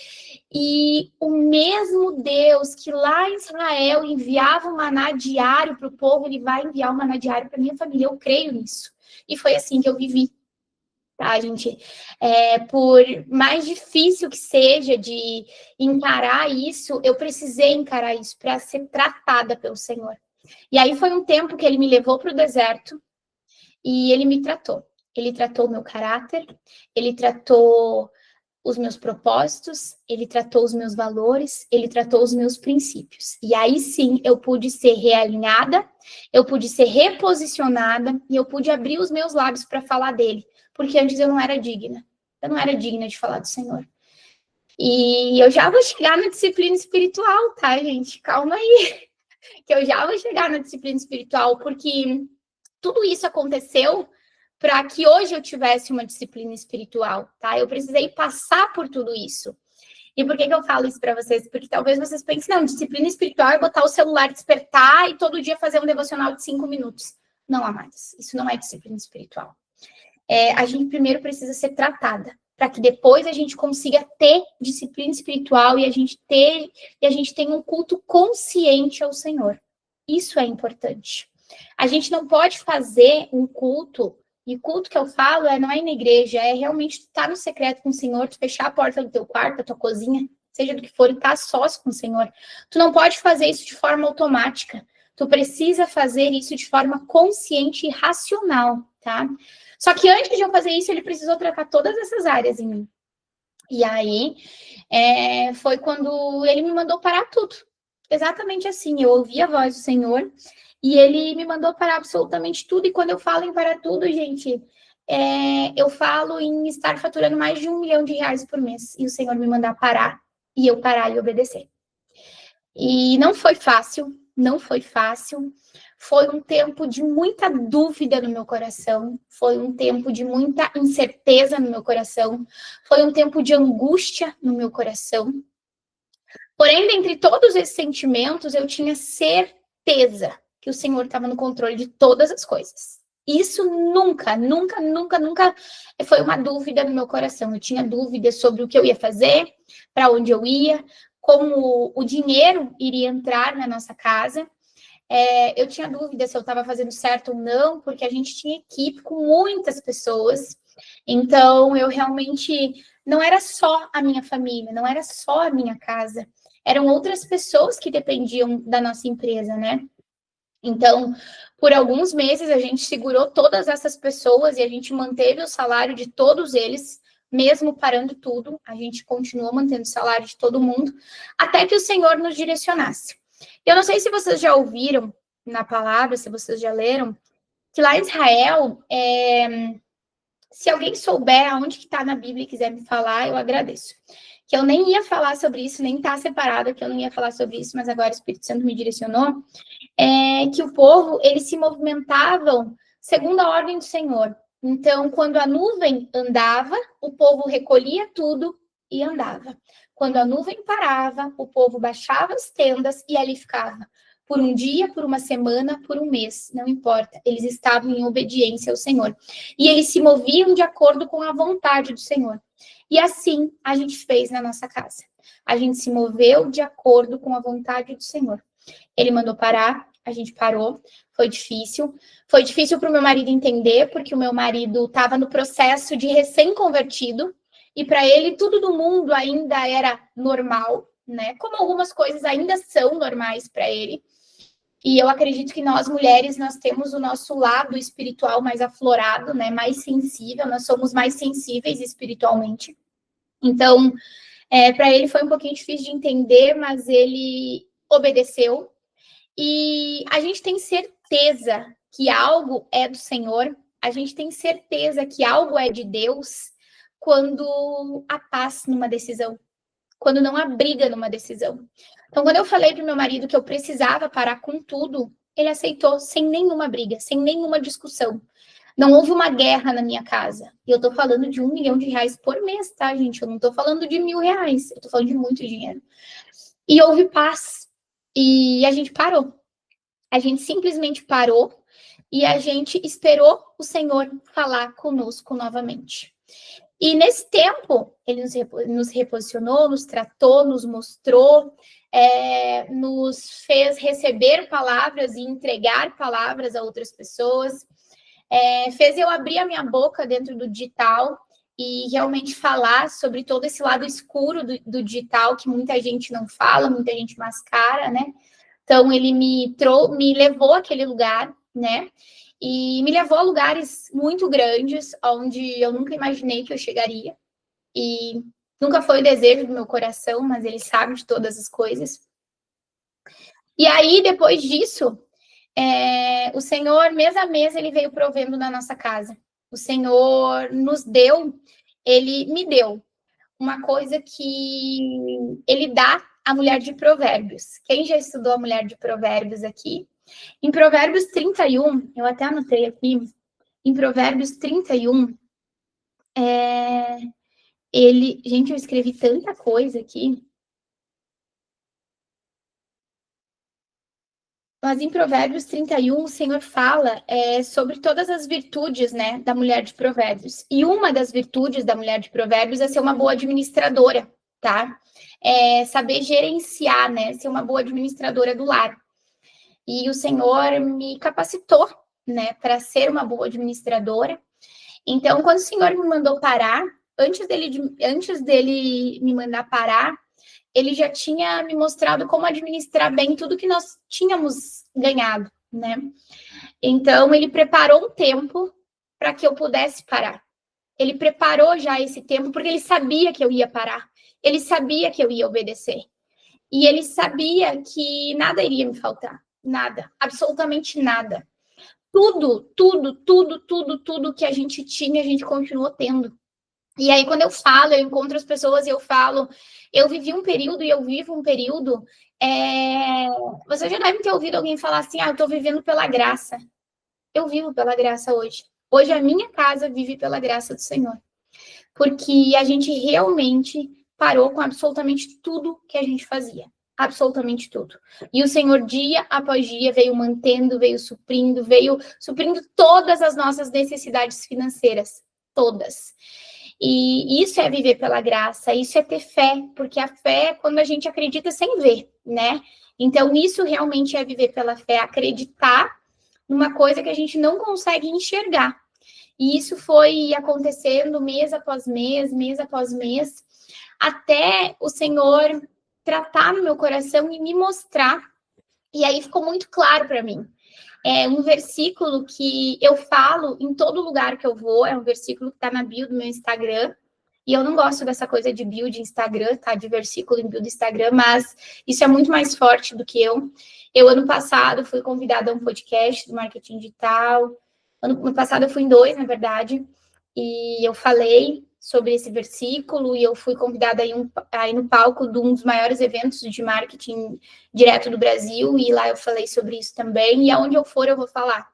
E o mesmo Deus que lá em Israel enviava um maná diário para o povo, Ele vai enviar um maná diário para minha família. Eu creio nisso. E foi assim que eu vivi. Tá, gente? Por mais difícil que seja de encarar isso, eu precisei encarar isso para ser tratada pelo Senhor. E aí foi um tempo que Ele me levou para o deserto e Ele me tratou. Ele tratou o meu caráter, Ele tratou os meus propósitos, Ele tratou os meus valores, Ele tratou os meus princípios. E aí sim, eu pude ser realinhada, eu pude ser reposicionada e eu pude abrir os meus lábios para falar dele. Porque antes eu não era digna. Eu não era digna de falar do Senhor. E eu já vou chegar na disciplina espiritual, tá, gente? Calma aí. Que eu já vou chegar na disciplina espiritual, porque tudo isso aconteceu para que hoje eu tivesse uma disciplina espiritual, tá? Eu precisei passar por tudo isso. E por que eu falo isso para vocês? Porque talvez vocês pensem, não, disciplina espiritual é botar o celular, despertar e todo dia fazer um devocional de 5 minutos. Não, amados, isso não é disciplina espiritual. A gente primeiro precisa ser tratada, para que depois a gente consiga ter disciplina espiritual e a gente tenha um culto consciente ao Senhor. Isso é importante. A gente não pode fazer um culto, e o culto que eu falo não é ir na igreja, é realmente estar no secreto com o Senhor, tu fechar a porta do teu quarto, da tua cozinha, seja do que for, e estar sós com o Senhor. Tu não pode fazer isso de forma automática. Tu precisa fazer isso de forma consciente e racional, tá? Só que antes de eu fazer isso, ele precisou tratar todas essas áreas em mim. E aí, foi quando ele me mandou parar tudo. Exatamente assim, eu ouvi a voz do Senhor e ele me mandou parar absolutamente tudo. E quando eu falo em parar tudo, gente, eu falo em estar faturando mais de R$1 milhão por mês. E o Senhor me mandar parar e eu parar e obedecer. E não foi fácil, não foi fácil. Foi um tempo de muita dúvida no meu coração, foi um tempo de muita incerteza no meu coração, foi um tempo de angústia no meu coração. Porém, dentre todos esses sentimentos, eu tinha certeza que o Senhor estava no controle de todas as coisas. Isso nunca foi uma dúvida no meu coração. Eu tinha dúvidas sobre o que eu ia fazer, para onde eu ia, como o dinheiro iria entrar na nossa casa. eu tinha dúvida se eu estava fazendo certo ou não, porque a gente tinha equipe com muitas pessoas, então eu realmente não era só a minha família, não era só a minha casa, eram outras pessoas que dependiam da nossa empresa, né? Então, por alguns meses a gente segurou todas essas pessoas e a gente manteve o salário de todos eles, mesmo parando tudo, a gente continuou mantendo o salário de todo mundo, até que o Senhor nos direcionasse. Eu não sei se vocês já ouviram na palavra, se vocês já leram, que lá em Israel, se alguém souber aonde que está na Bíblia e quiser me falar, eu agradeço. Que eu nem ia falar sobre isso, nem está separada, que eu não ia falar sobre isso, mas agora o Espírito Santo me direcionou, que o povo, eles se movimentavam segundo a ordem do Senhor. Então, quando a nuvem andava, o povo recolhia tudo e andava. Quando a nuvem parava, o povo baixava as tendas e ali ficava. Por um dia, por uma semana, por um mês, não importa. Eles estavam em obediência ao Senhor. E eles se moviam de acordo com a vontade do Senhor. E assim a gente fez na nossa casa. A gente se moveu de acordo com a vontade do Senhor. Ele mandou parar, a gente parou, foi difícil. Foi difícil para o meu marido entender, porque o meu marido estava no processo de recém-convertido, e para ele tudo do mundo ainda era normal, né? Como algumas coisas ainda são normais para ele. E eu acredito que nós, mulheres, nós temos o nosso lado espiritual mais aflorado, né? Mais sensível, nós somos mais sensíveis espiritualmente. Então, para ele foi um pouquinho difícil de entender, mas ele obedeceu. E a gente tem certeza que algo é do Senhor, a gente tem certeza que algo é de Deus quando há paz numa decisão, quando não há briga numa decisão. Então, quando eu falei para o meu marido que eu precisava parar com tudo, ele aceitou sem nenhuma briga, sem nenhuma discussão. Não houve uma guerra na minha casa. E eu estou falando de R$1 milhão por mês, tá, gente? Eu não estou falando de R$1.000, eu estou falando de muito dinheiro. E houve paz. E a gente parou. A gente simplesmente parou e a gente esperou o Senhor falar conosco novamente. E nesse tempo, ele nos reposicionou, nos tratou, nos mostrou, nos fez receber palavras e entregar palavras a outras pessoas, fez eu abrir a minha boca dentro do digital e realmente falar sobre todo esse lado escuro do digital que muita gente não fala, muita gente mascara, né? Então, ele me levou àquele lugar, né? E me levou a lugares muito grandes, onde eu nunca imaginei que eu chegaria. E nunca foi o desejo do meu coração, mas ele sabe de todas as coisas. E aí, depois disso, o Senhor, mês a mês, ele veio provendo na nossa casa. O Senhor nos deu, ele me deu uma coisa que ele dá à mulher de Provérbios. Quem já estudou a mulher de Provérbios aqui? Em Provérbios 31, eu até anotei aqui, em Provérbios 31, gente, eu escrevi tanta coisa aqui. Mas em Provérbios 31, o Senhor fala sobre todas as virtudes, né, da mulher de Provérbios. E uma das virtudes da mulher de Provérbios é ser uma boa administradora, tá? Saber gerenciar, né, ser uma boa administradora do lar. E o Senhor me capacitou, né, para ser uma boa administradora. Então, quando o Senhor me mandou parar, antes dele me mandar parar, ele já tinha me mostrado como administrar bem tudo que nós tínhamos ganhado, né? Então, ele preparou um tempo para que eu pudesse parar. Ele preparou já esse tempo, porque ele sabia que eu ia parar. Ele sabia que eu ia obedecer. E ele sabia que nada iria me faltar. Nada. Absolutamente nada. Tudo que a gente tinha, a gente continuou tendo. E aí, quando eu falo, eu encontro as pessoas e eu falo, eu vivi um período e eu vivo um período. Você já deve ter ouvido alguém falar assim, eu estou vivendo pela graça. Eu vivo pela graça hoje. Hoje a minha casa vive pela graça do Senhor. Porque a gente realmente parou com absolutamente tudo que a gente fazia. Absolutamente tudo. E o Senhor, dia após dia, veio mantendo, veio suprindo todas as nossas necessidades financeiras. Todas. E isso é viver pela graça, isso é ter fé, porque a fé é quando a gente acredita sem ver, né? Então, isso realmente é viver pela fé, acreditar numa coisa que a gente não consegue enxergar. E isso foi acontecendo mês após mês após mês, até o Senhor tratar no meu coração e me mostrar. E aí ficou muito claro para mim. É um versículo que eu falo em todo lugar que eu vou, é um versículo que está na bio do meu Instagram. E eu não gosto dessa coisa de bio de Instagram, tá? De versículo em bio do Instagram, mas isso é muito mais forte do que eu. Eu, ano passado, fui convidada a um podcast do marketing digital. Ano passado eu fui em 2, na verdade, e eu falei sobre esse versículo, e eu fui convidada a ir no palco de um dos maiores eventos de marketing direto do Brasil, e lá eu falei sobre isso também, e aonde eu for eu vou falar.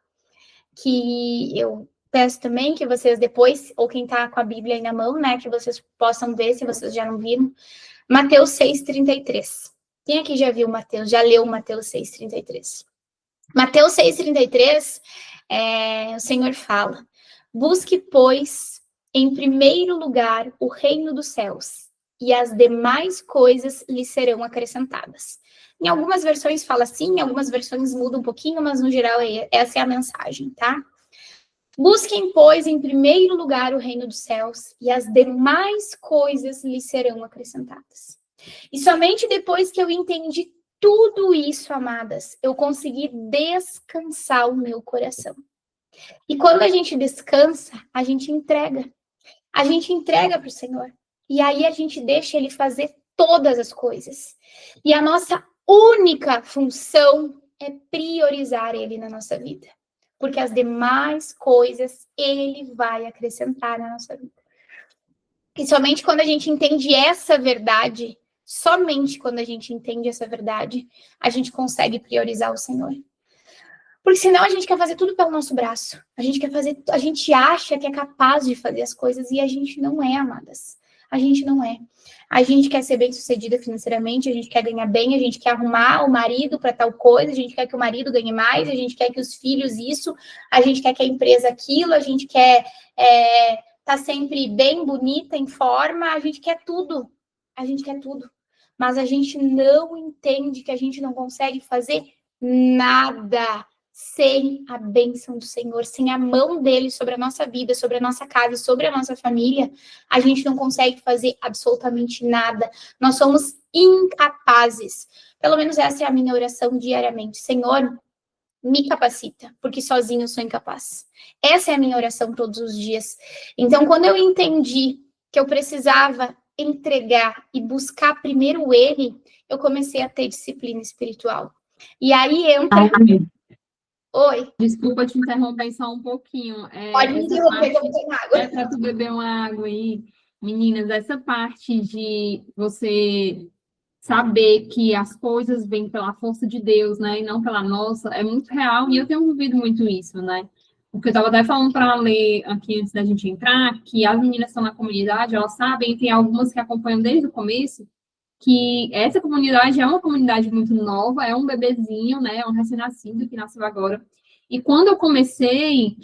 Que eu peço também que vocês depois, ou quem está com a Bíblia aí na mão, né, que vocês possam ver, se vocês já não viram, Mateus 6,33. Quem aqui já viu Mateus, já leu Mateus 6,33? Mateus 6,33, o Senhor fala: busque, pois, em primeiro lugar o reino dos céus, e as demais coisas lhe serão acrescentadas. Em algumas versões fala assim, em algumas versões muda um pouquinho, mas no geral essa é a mensagem, tá? Busquem, pois, em primeiro lugar o reino dos céus, e as demais coisas lhe serão acrescentadas. E somente depois que eu entendi tudo isso, amadas, eu consegui descansar o meu coração. E quando a gente descansa, a gente entrega. A gente entrega para o Senhor. E aí a gente deixa Ele fazer todas as coisas. E a nossa única função é priorizar Ele na nossa vida. Porque as demais coisas Ele vai acrescentar na nossa vida. E somente quando a gente entende essa verdade, somente quando a gente entende essa verdade, a gente consegue priorizar o Senhor. Porque senão a gente quer fazer tudo pelo nosso braço. A gente acha que é capaz de fazer as coisas e a gente não é, amadas. A gente não é. A gente quer ser bem-sucedida financeiramente, a gente quer ganhar bem, a gente quer arrumar o marido para tal coisa, a gente quer que o marido ganhe mais, a gente quer que os filhos isso, a gente quer que a empresa aquilo, a gente quer tá sempre bem, bonita, em forma, a gente quer tudo. A gente quer tudo. Mas a gente não entende que a gente não consegue fazer nada sem a bênção do Senhor, sem a mão dele sobre a nossa vida, sobre a nossa casa, sobre a nossa família, a gente não consegue fazer absolutamente nada. Nós somos incapazes. Pelo menos essa é a minha oração diariamente. Senhor, me capacita, porque sozinho eu sou incapaz. Essa é a minha oração todos os dias. Então, quando eu entendi que eu precisava entregar e buscar primeiro ele, eu comecei a ter disciplina espiritual. E aí entra... Oi. Desculpa te interromper só um pouquinho. Pode me interromper, que eu tenho água. É para tu beber uma água aí. Meninas, essa parte de você saber que as coisas vêm pela força de Deus, né, e não pela nossa, é muito real, e eu tenho ouvido muito isso, né? Porque eu estava até falando para ler aqui antes da gente entrar, que as meninas que estão na comunidade, elas sabem, tem algumas que acompanham desde o começo, que essa comunidade é uma comunidade muito nova, é um bebezinho, né, um recém-nascido que nasceu agora. E quando eu comecei,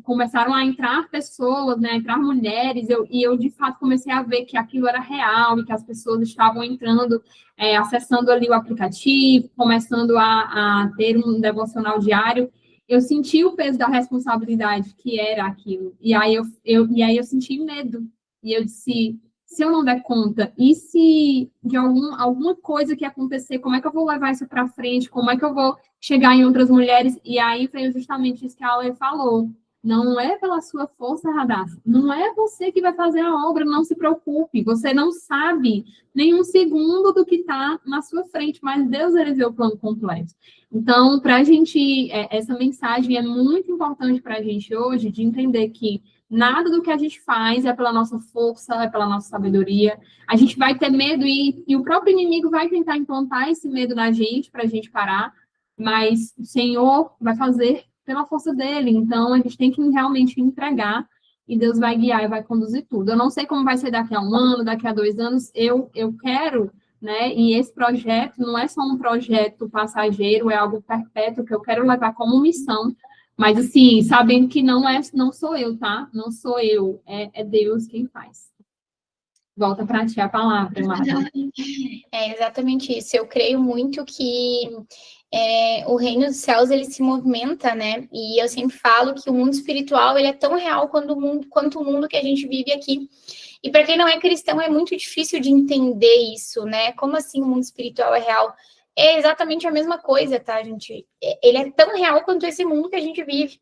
começaram a entrar pessoas, né, a entrar mulheres, e eu de fato comecei a ver que aquilo era real, e que as pessoas estavam entrando, acessando ali o aplicativo, começando a ter um devocional diário, eu senti o peso da responsabilidade que era aquilo. E aí eu senti medo. E eu disse, se eu não der conta, e se de alguma coisa que acontecer, como é que eu vou levar isso para frente? Como é que eu vou chegar em outras mulheres? E aí foi justamente isso que a Ale falou. Não é pela sua força, Radassa. Não é você que vai fazer a obra, não se preocupe. Você não sabe nem um segundo do que está na sua frente, mas Deus, ele vê o plano completo. Então, para a gente, essa mensagem é muito importante para a gente hoje, de entender que nada do que a gente faz é pela nossa força, é pela nossa sabedoria. A gente vai ter medo e o próprio inimigo vai tentar implantar esse medo na gente, para a gente parar, mas o Senhor vai fazer pela força dele. Então, a gente tem que realmente entregar e Deus vai guiar e vai conduzir tudo. Eu não sei como vai ser daqui a 1 ano, daqui a 2 anos. Eu quero, né? E esse projeto não é só um projeto passageiro, é algo perpétuo que eu quero levar como missão Mas assim, sabendo que não sou eu, tá? Não sou eu, é Deus quem faz. Volta para ti a palavra, Mara. É exatamente isso. Eu creio muito que o reino dos céus ele se movimenta, né? E eu sempre falo que o mundo espiritual ele é tão real quanto o mundo que a gente vive aqui. E para quem não é cristão é muito difícil de entender isso, né? Como assim o mundo espiritual é real? É exatamente a mesma coisa, tá, gente? Ele é tão real quanto esse mundo que a gente vive.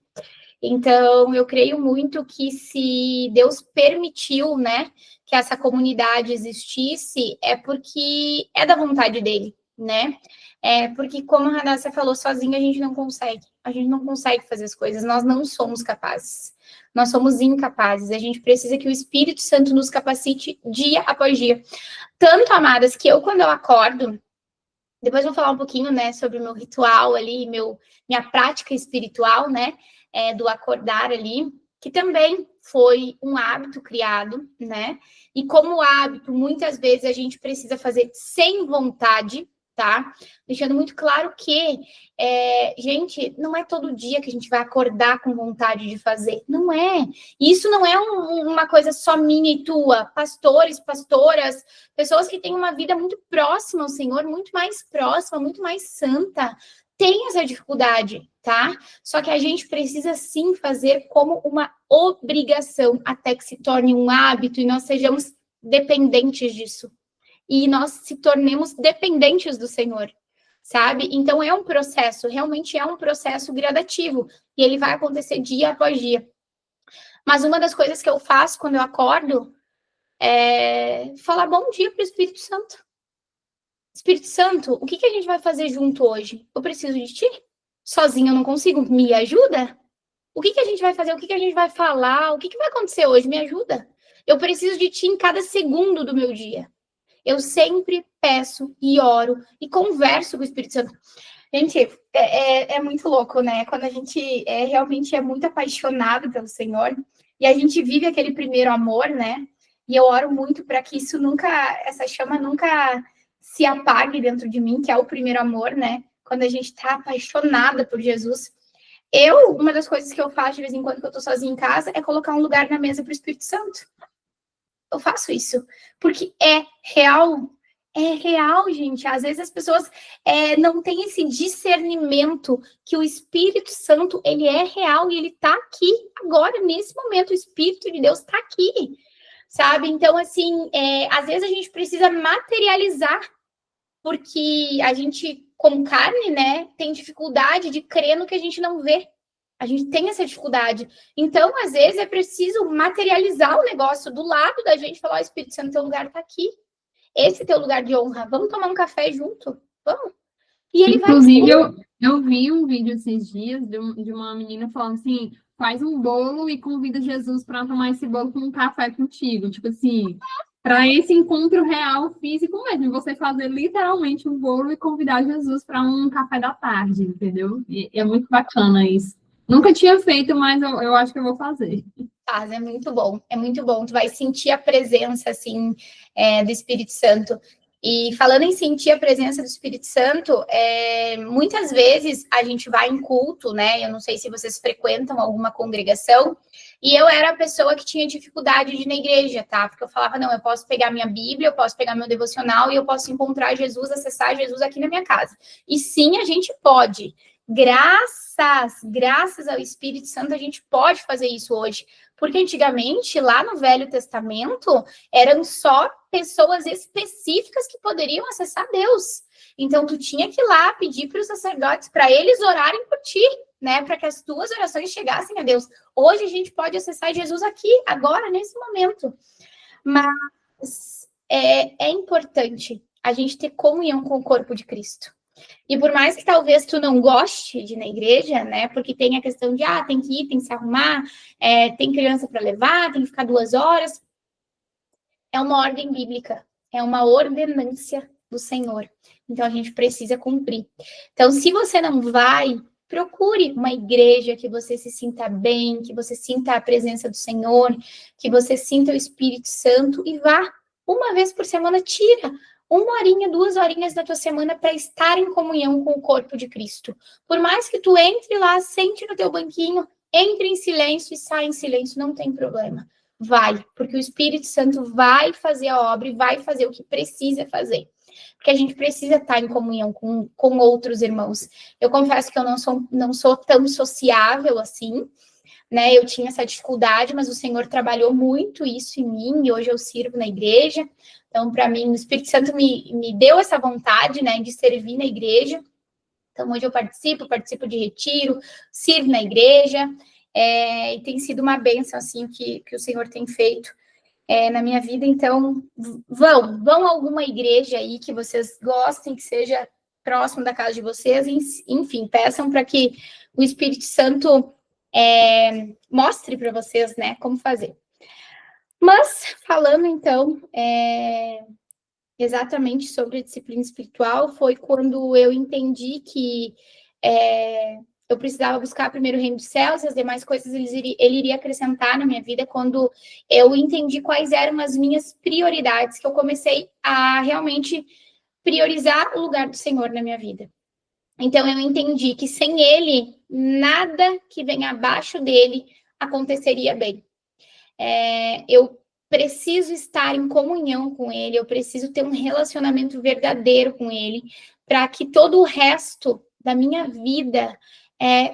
Então, eu creio muito que se Deus permitiu, né, que essa comunidade existisse, é porque é da vontade dele, né? É porque, como a Radassa falou, sozinha a gente não consegue. A gente não consegue fazer as coisas, nós não somos capazes. Nós somos incapazes. A gente precisa que o Espírito Santo nos capacite dia após dia. Tanto, amadas, que quando eu acordo, depois eu vou falar um pouquinho, né, sobre o meu ritual ali, minha prática espiritual, né, do acordar ali, que também foi um hábito criado, né, e como hábito, muitas vezes a gente precisa fazer sem vontade, tá? Deixando muito claro que, gente, não é todo dia que a gente vai acordar com vontade de fazer, não é. Isso não é uma coisa só minha e tua. Pastores, pastoras, pessoas que têm uma vida muito próxima ao Senhor, muito mais próxima, muito mais santa, tem essa dificuldade, tá? Só que a gente precisa sim fazer como uma obrigação até que se torne um hábito e nós sejamos dependentes disso. E nós se tornemos dependentes do Senhor, sabe? Então é um processo, realmente é um processo gradativo e ele vai acontecer dia após dia. Mas uma das coisas que eu faço quando eu acordo é falar bom dia para o Espírito Santo. Espírito Santo, o que a gente vai fazer junto hoje? Eu preciso de ti? Sozinha eu não consigo. Me ajuda? O que a gente vai fazer? O que a gente vai falar? O que vai acontecer hoje? Me ajuda. Eu preciso de ti em cada segundo do meu dia. Eu sempre peço e oro e converso com o Espírito Santo. Gente, é muito louco, né? Quando a gente realmente é muito apaixonado pelo Senhor e a gente vive aquele primeiro amor, né? E eu oro muito para que essa chama nunca se apague dentro de mim, que é o primeiro amor, né? Quando a gente está apaixonada por Jesus. Uma das coisas que eu faço de vez em quando que eu tô sozinha em casa é colocar um lugar na mesa para o Espírito Santo. Eu faço isso, porque é real, gente. Às vezes as pessoas não têm esse discernimento que o Espírito Santo, ele é real e ele tá aqui agora, nesse momento, o Espírito de Deus tá aqui, sabe? Então, assim, às vezes a gente precisa materializar, porque a gente, como carne, né, tem dificuldade de crer no que a gente não vê. A gente tem essa dificuldade. Então, às vezes, é preciso materializar o negócio do lado da gente e falar: ó, Espírito Santo, teu lugar está aqui. Esse é teu lugar de honra. Vamos tomar um café junto? Vamos. E ele Inclusive, eu vi um vídeo esses dias de uma menina falando assim: faz um bolo e convida Jesus para tomar esse bolo com um café contigo. Tipo assim, para esse encontro real, físico mesmo. Você fazer literalmente um bolo e convidar Jesus para um café da tarde, entendeu? E é muito bacana isso. Nunca tinha feito, mas eu acho que eu vou fazer. É muito bom, é muito bom. Tu vai sentir a presença, assim, do Espírito Santo. E falando em sentir a presença do Espírito Santo, muitas vezes a gente vai em culto, né? Eu não sei se vocês frequentam alguma congregação, e eu era a pessoa que tinha dificuldade de ir na igreja, tá? Porque eu falava, não, eu posso pegar minha Bíblia, eu posso pegar meu devocional e eu posso encontrar Jesus, acessar Jesus aqui na minha casa. E sim, a gente pode. Graças ao Espírito Santo, a gente pode fazer isso hoje. Porque antigamente, lá no Velho Testamento, eram só pessoas específicas que poderiam acessar Deus. Então, tu tinha que ir lá pedir para os sacerdotes, para eles orarem por ti, né? Para que as tuas orações chegassem a Deus. Hoje a gente pode acessar Jesus aqui, agora, nesse momento. Mas é importante a gente ter comunhão com o corpo de Cristo. E por mais que talvez tu não goste de ir na igreja, né? Porque tem a questão de, tem que ir, tem que se arrumar, tem criança para levar, tem que ficar 2 horas. É uma ordem bíblica, é uma ordenância do Senhor. Então a gente precisa cumprir. Então, se você não vai, procure uma igreja que você se sinta bem, que você sinta a presença do Senhor, que você sinta o Espírito Santo e vá. Uma vez por semana, tira 1 horinha, 2 horinhas da tua semana para estar em comunhão com o corpo de Cristo. Por mais que tu entre lá, sente no teu banquinho, entre em silêncio e saia em silêncio, não tem problema. Vai, porque o Espírito Santo vai fazer a obra e vai fazer o que precisa fazer. Porque a gente precisa estar em comunhão com outros irmãos. Eu confesso que eu não sou tão sociável assim, né? Eu tinha essa dificuldade, mas o Senhor trabalhou muito isso em mim e hoje eu sirvo na igreja. Então, para mim, o Espírito Santo me deu essa vontade, né, de servir na igreja. Então, hoje eu participo de retiro, sirvo na igreja, e tem sido uma bênção, assim, que o Senhor tem feito na minha vida. Então, vão a alguma igreja aí que vocês gostem, que seja próximo da casa de vocês, enfim, peçam para que o Espírito Santo mostre para vocês, né, como fazer. Mas, falando, então, exatamente sobre a disciplina espiritual, foi quando eu entendi que eu precisava buscar primeiro o reino dos céus e as demais coisas ele iria acrescentar na minha vida, quando eu entendi quais eram as minhas prioridades, que eu comecei a realmente priorizar o lugar do Senhor na minha vida. Então, eu entendi que sem Ele, nada que venha abaixo dele aconteceria bem. Eu preciso estar em comunhão com Ele, eu preciso ter um relacionamento verdadeiro com Ele, para que todo o resto da minha vida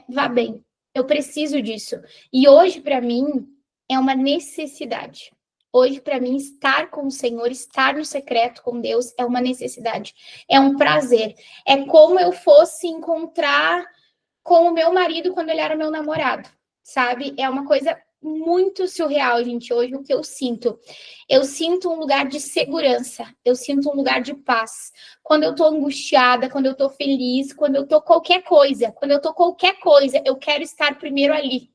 vá bem. Eu preciso disso. E hoje, para mim, é uma necessidade. Hoje, para mim, estar com o Senhor, estar no secreto com Deus, é uma necessidade. É um prazer. É como eu fosse encontrar com o meu marido quando ele era meu namorado, sabe? É uma coisa muito surreal, gente, hoje, o que eu sinto. Eu sinto um lugar de segurança, eu sinto um lugar de paz. Quando eu tô angustiada, quando eu tô feliz, quando eu tô qualquer coisa, eu quero estar primeiro ali.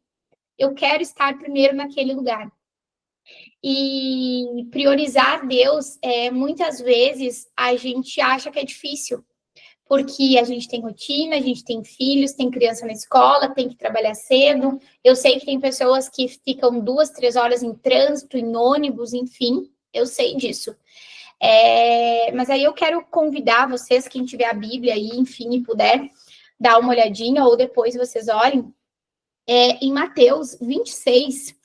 Eu quero estar primeiro naquele lugar. E priorizar Deus, muitas vezes, a gente acha que é difícil, porque a gente tem rotina, a gente tem filhos, tem criança na escola, tem que trabalhar cedo. Eu sei que tem pessoas que ficam 2, 3 horas em trânsito, em ônibus, enfim, eu sei disso. Mas aí eu quero convidar vocês, quem tiver a Bíblia aí, enfim, e puder dar uma olhadinha, ou depois vocês olhem, em Mateus 26,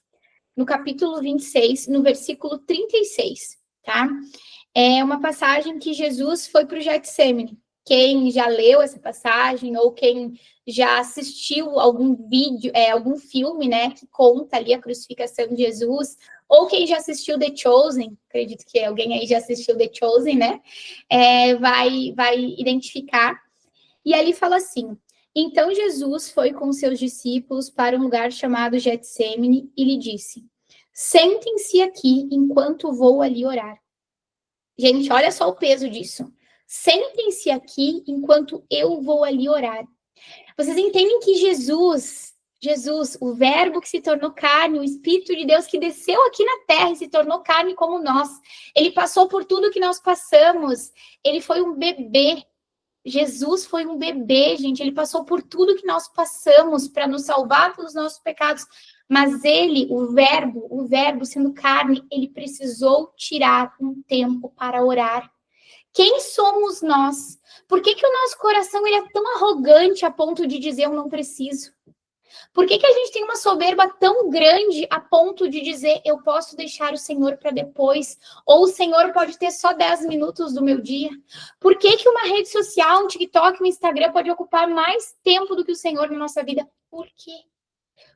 no capítulo 26, no versículo 36, tá? É uma passagem que Jesus foi para o Getsêmani. Quem já leu essa passagem, ou quem já assistiu algum vídeo, algum filme, né, que conta ali a crucificação de Jesus, ou quem já assistiu The Chosen, acredito que alguém aí já assistiu The Chosen, né, vai identificar. E ali fala assim: então Jesus foi com seus discípulos para um lugar chamado Getsêmani e lhe disse: sentem-se aqui enquanto vou ali orar. Gente, olha só o peso disso. Sentem-se aqui enquanto eu vou ali orar. Vocês entendem que Jesus, o verbo que se tornou carne, o Espírito de Deus que desceu aqui na terra e se tornou carne como nós, ele passou por tudo que nós passamos, ele foi um bebê. Jesus foi um bebê, gente, ele passou por tudo que nós passamos para nos salvar dos nossos pecados, mas ele, o verbo sendo carne, ele precisou tirar um tempo para orar. Quem somos nós? Por que o nosso coração ele é tão arrogante a ponto de dizer eu não preciso? Por que a gente tem uma soberba tão grande a ponto de dizer eu posso deixar o Senhor para depois? Ou o Senhor pode ter só 10 minutos do meu dia? Por que uma rede social, um TikTok, um Instagram pode ocupar mais tempo do que o Senhor na nossa vida? Por quê?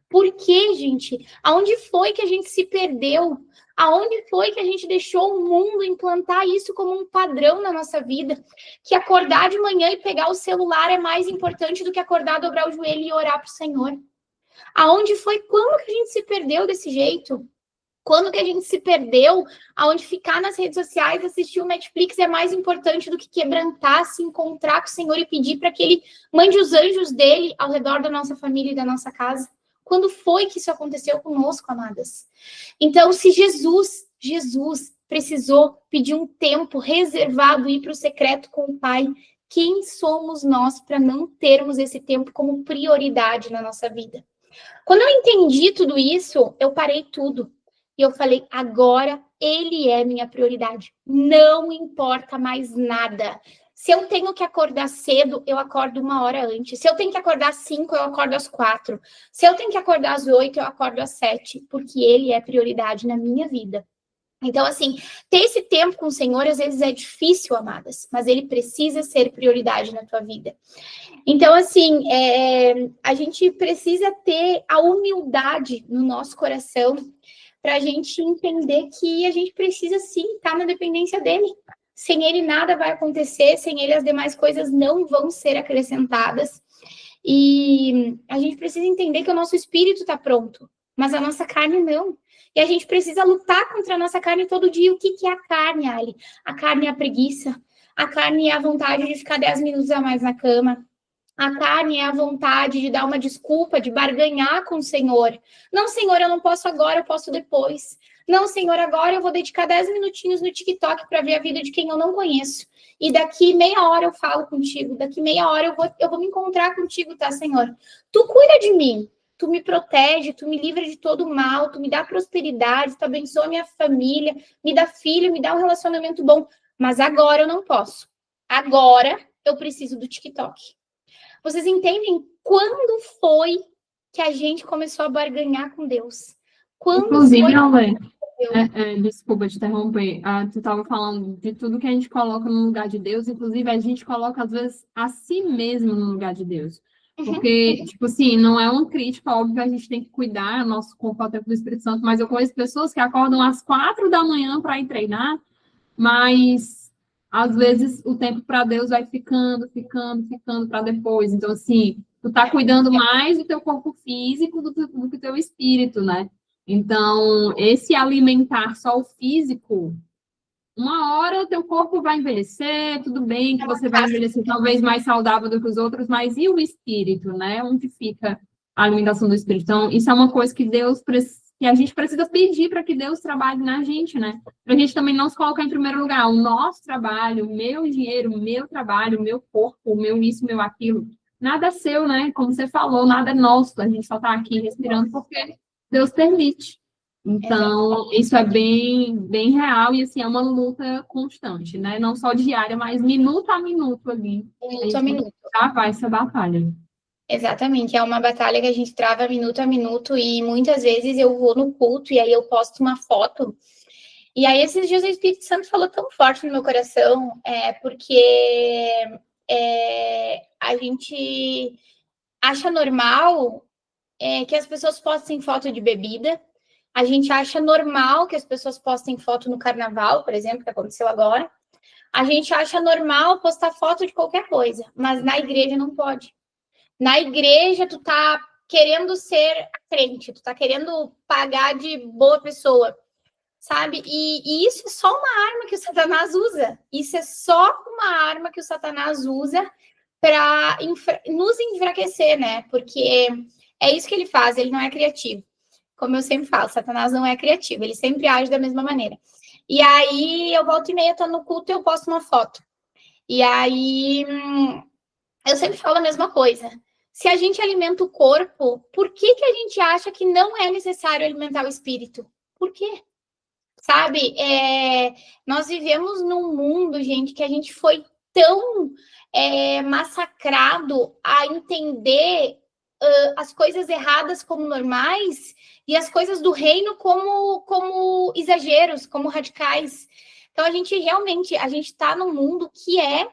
Por quê, gente? Aonde foi que a gente se perdeu? Aonde foi que a gente deixou o mundo implantar isso como um padrão na nossa vida? Que acordar de manhã e pegar o celular é mais importante do que acordar, dobrar o joelho e orar para o Senhor. Aonde foi? Quando que a gente se perdeu desse jeito? Quando que a gente se perdeu? Aonde ficar nas redes sociais, assistir o Netflix é mais importante do que quebrantar, se encontrar com o Senhor e pedir para que Ele mande os anjos dele ao redor da nossa família e da nossa casa? Quando foi que isso aconteceu conosco, amadas? Então, se Jesus precisou pedir um tempo reservado e ir para o secreto com o Pai, quem somos nós para não termos esse tempo como prioridade na nossa vida? Quando eu entendi tudo isso, eu parei tudo. E eu falei, agora ele é minha prioridade. Não importa mais nada. Se eu tenho que acordar cedo, eu acordo 1 hora antes. Se eu tenho que acordar às 5, eu acordo às 4. Se eu tenho que acordar às 8, eu acordo às 7, porque ele é prioridade na minha vida. Então, assim, ter esse tempo com o Senhor, às vezes é difícil, amadas, mas ele precisa ser prioridade na tua vida. Então, assim, a gente precisa ter a humildade no nosso coração para a gente entender que a gente precisa, sim, estar na dependência dele. Sem ele, nada vai acontecer, sem ele, as demais coisas não vão ser acrescentadas. E a gente precisa entender que o nosso espírito está pronto, mas a nossa carne não. E a gente precisa lutar contra a nossa carne todo dia. O que é a carne, Ali? A carne é a preguiça. A carne é a vontade de ficar 10 minutos a mais na cama. A carne é a vontade de dar uma desculpa, de barganhar com o Senhor. Não, Senhor, eu não posso agora, eu posso depois. Não, Senhor, agora eu vou dedicar 10 minutinhos no TikTok para ver a vida de quem eu não conheço. E daqui meia hora eu falo contigo. Daqui meia hora eu vou me encontrar contigo, tá, Senhor? Tu cuida de mim. Tu me protege, tu me livra de todo mal, tu me dá prosperidade, tu abençoa minha família, me dá filho, me dá um relacionamento bom. Mas agora eu não posso. Agora eu preciso do TikTok. Vocês entendem quando foi que a gente começou a barganhar com Deus? Quando Inclusive, foi... desculpa te interromper. Tu estava falando de tudo que a gente coloca no lugar de Deus, inclusive a gente coloca, às vezes, a si mesmo no lugar de Deus. Porque, tipo assim, não é uma crítica, óbvio, a gente tem que cuidar do nosso corpo até do Espírito Santo, mas eu conheço pessoas que acordam às 4 da manhã para ir treinar, mas às vezes o tempo para Deus vai ficando para depois. Então, assim, tu tá cuidando mais do teu corpo físico do que do teu espírito, né? Então, esse alimentar só o físico, uma hora o teu corpo vai envelhecer, tudo bem que você vai envelhecer talvez mais saudável do que os outros, mas e o espírito, né? Onde fica a alimentação do espírito? Então, isso é uma coisa que que a gente precisa pedir para que Deus trabalhe na gente, né? Para a gente também não se colocar em primeiro lugar. O nosso trabalho, o meu dinheiro, o meu trabalho, o meu corpo, o meu isso, o meu aquilo. Nada é seu, né? Como você falou, nada é nosso. A gente só está aqui respirando porque Deus permite. Então, isso é bem, bem real e, assim, é uma luta constante, né? Não só diária, mas minuto a minuto ali. Minuto a minuto. Travar essa batalha. Exatamente, é uma batalha que a gente trava minuto a minuto e muitas vezes eu vou no culto e aí eu posto uma foto e aí esses dias o Espírito Santo falou tão forte no meu coração, porque a gente acha normal que as pessoas postem foto de bebida, a gente acha normal que as pessoas postem foto no carnaval, por exemplo, que aconteceu agora, a gente acha normal postar foto de qualquer coisa, mas na igreja não pode. Na igreja, tu tá querendo ser crente, tu tá querendo pagar de boa pessoa, sabe? E isso é só uma arma que o Satanás usa. Isso é só uma arma que o Satanás usa para nos enfraquecer, né? Porque é isso que ele faz, ele não é criativo. Como eu sempre falo, Satanás não é criativo, ele sempre age da mesma maneira. E aí, eu volto e meia, tô no culto e eu posto uma foto. E aí, eu sempre falo a mesma coisa. Se a gente alimenta o corpo, por que a gente acha que não é necessário alimentar o espírito? Por quê? Sabe? Nós vivemos num mundo, gente, que a gente foi tão massacrado a entender as coisas erradas como normais e as coisas do reino como exageros, como radicais. Então, a gente está num mundo que é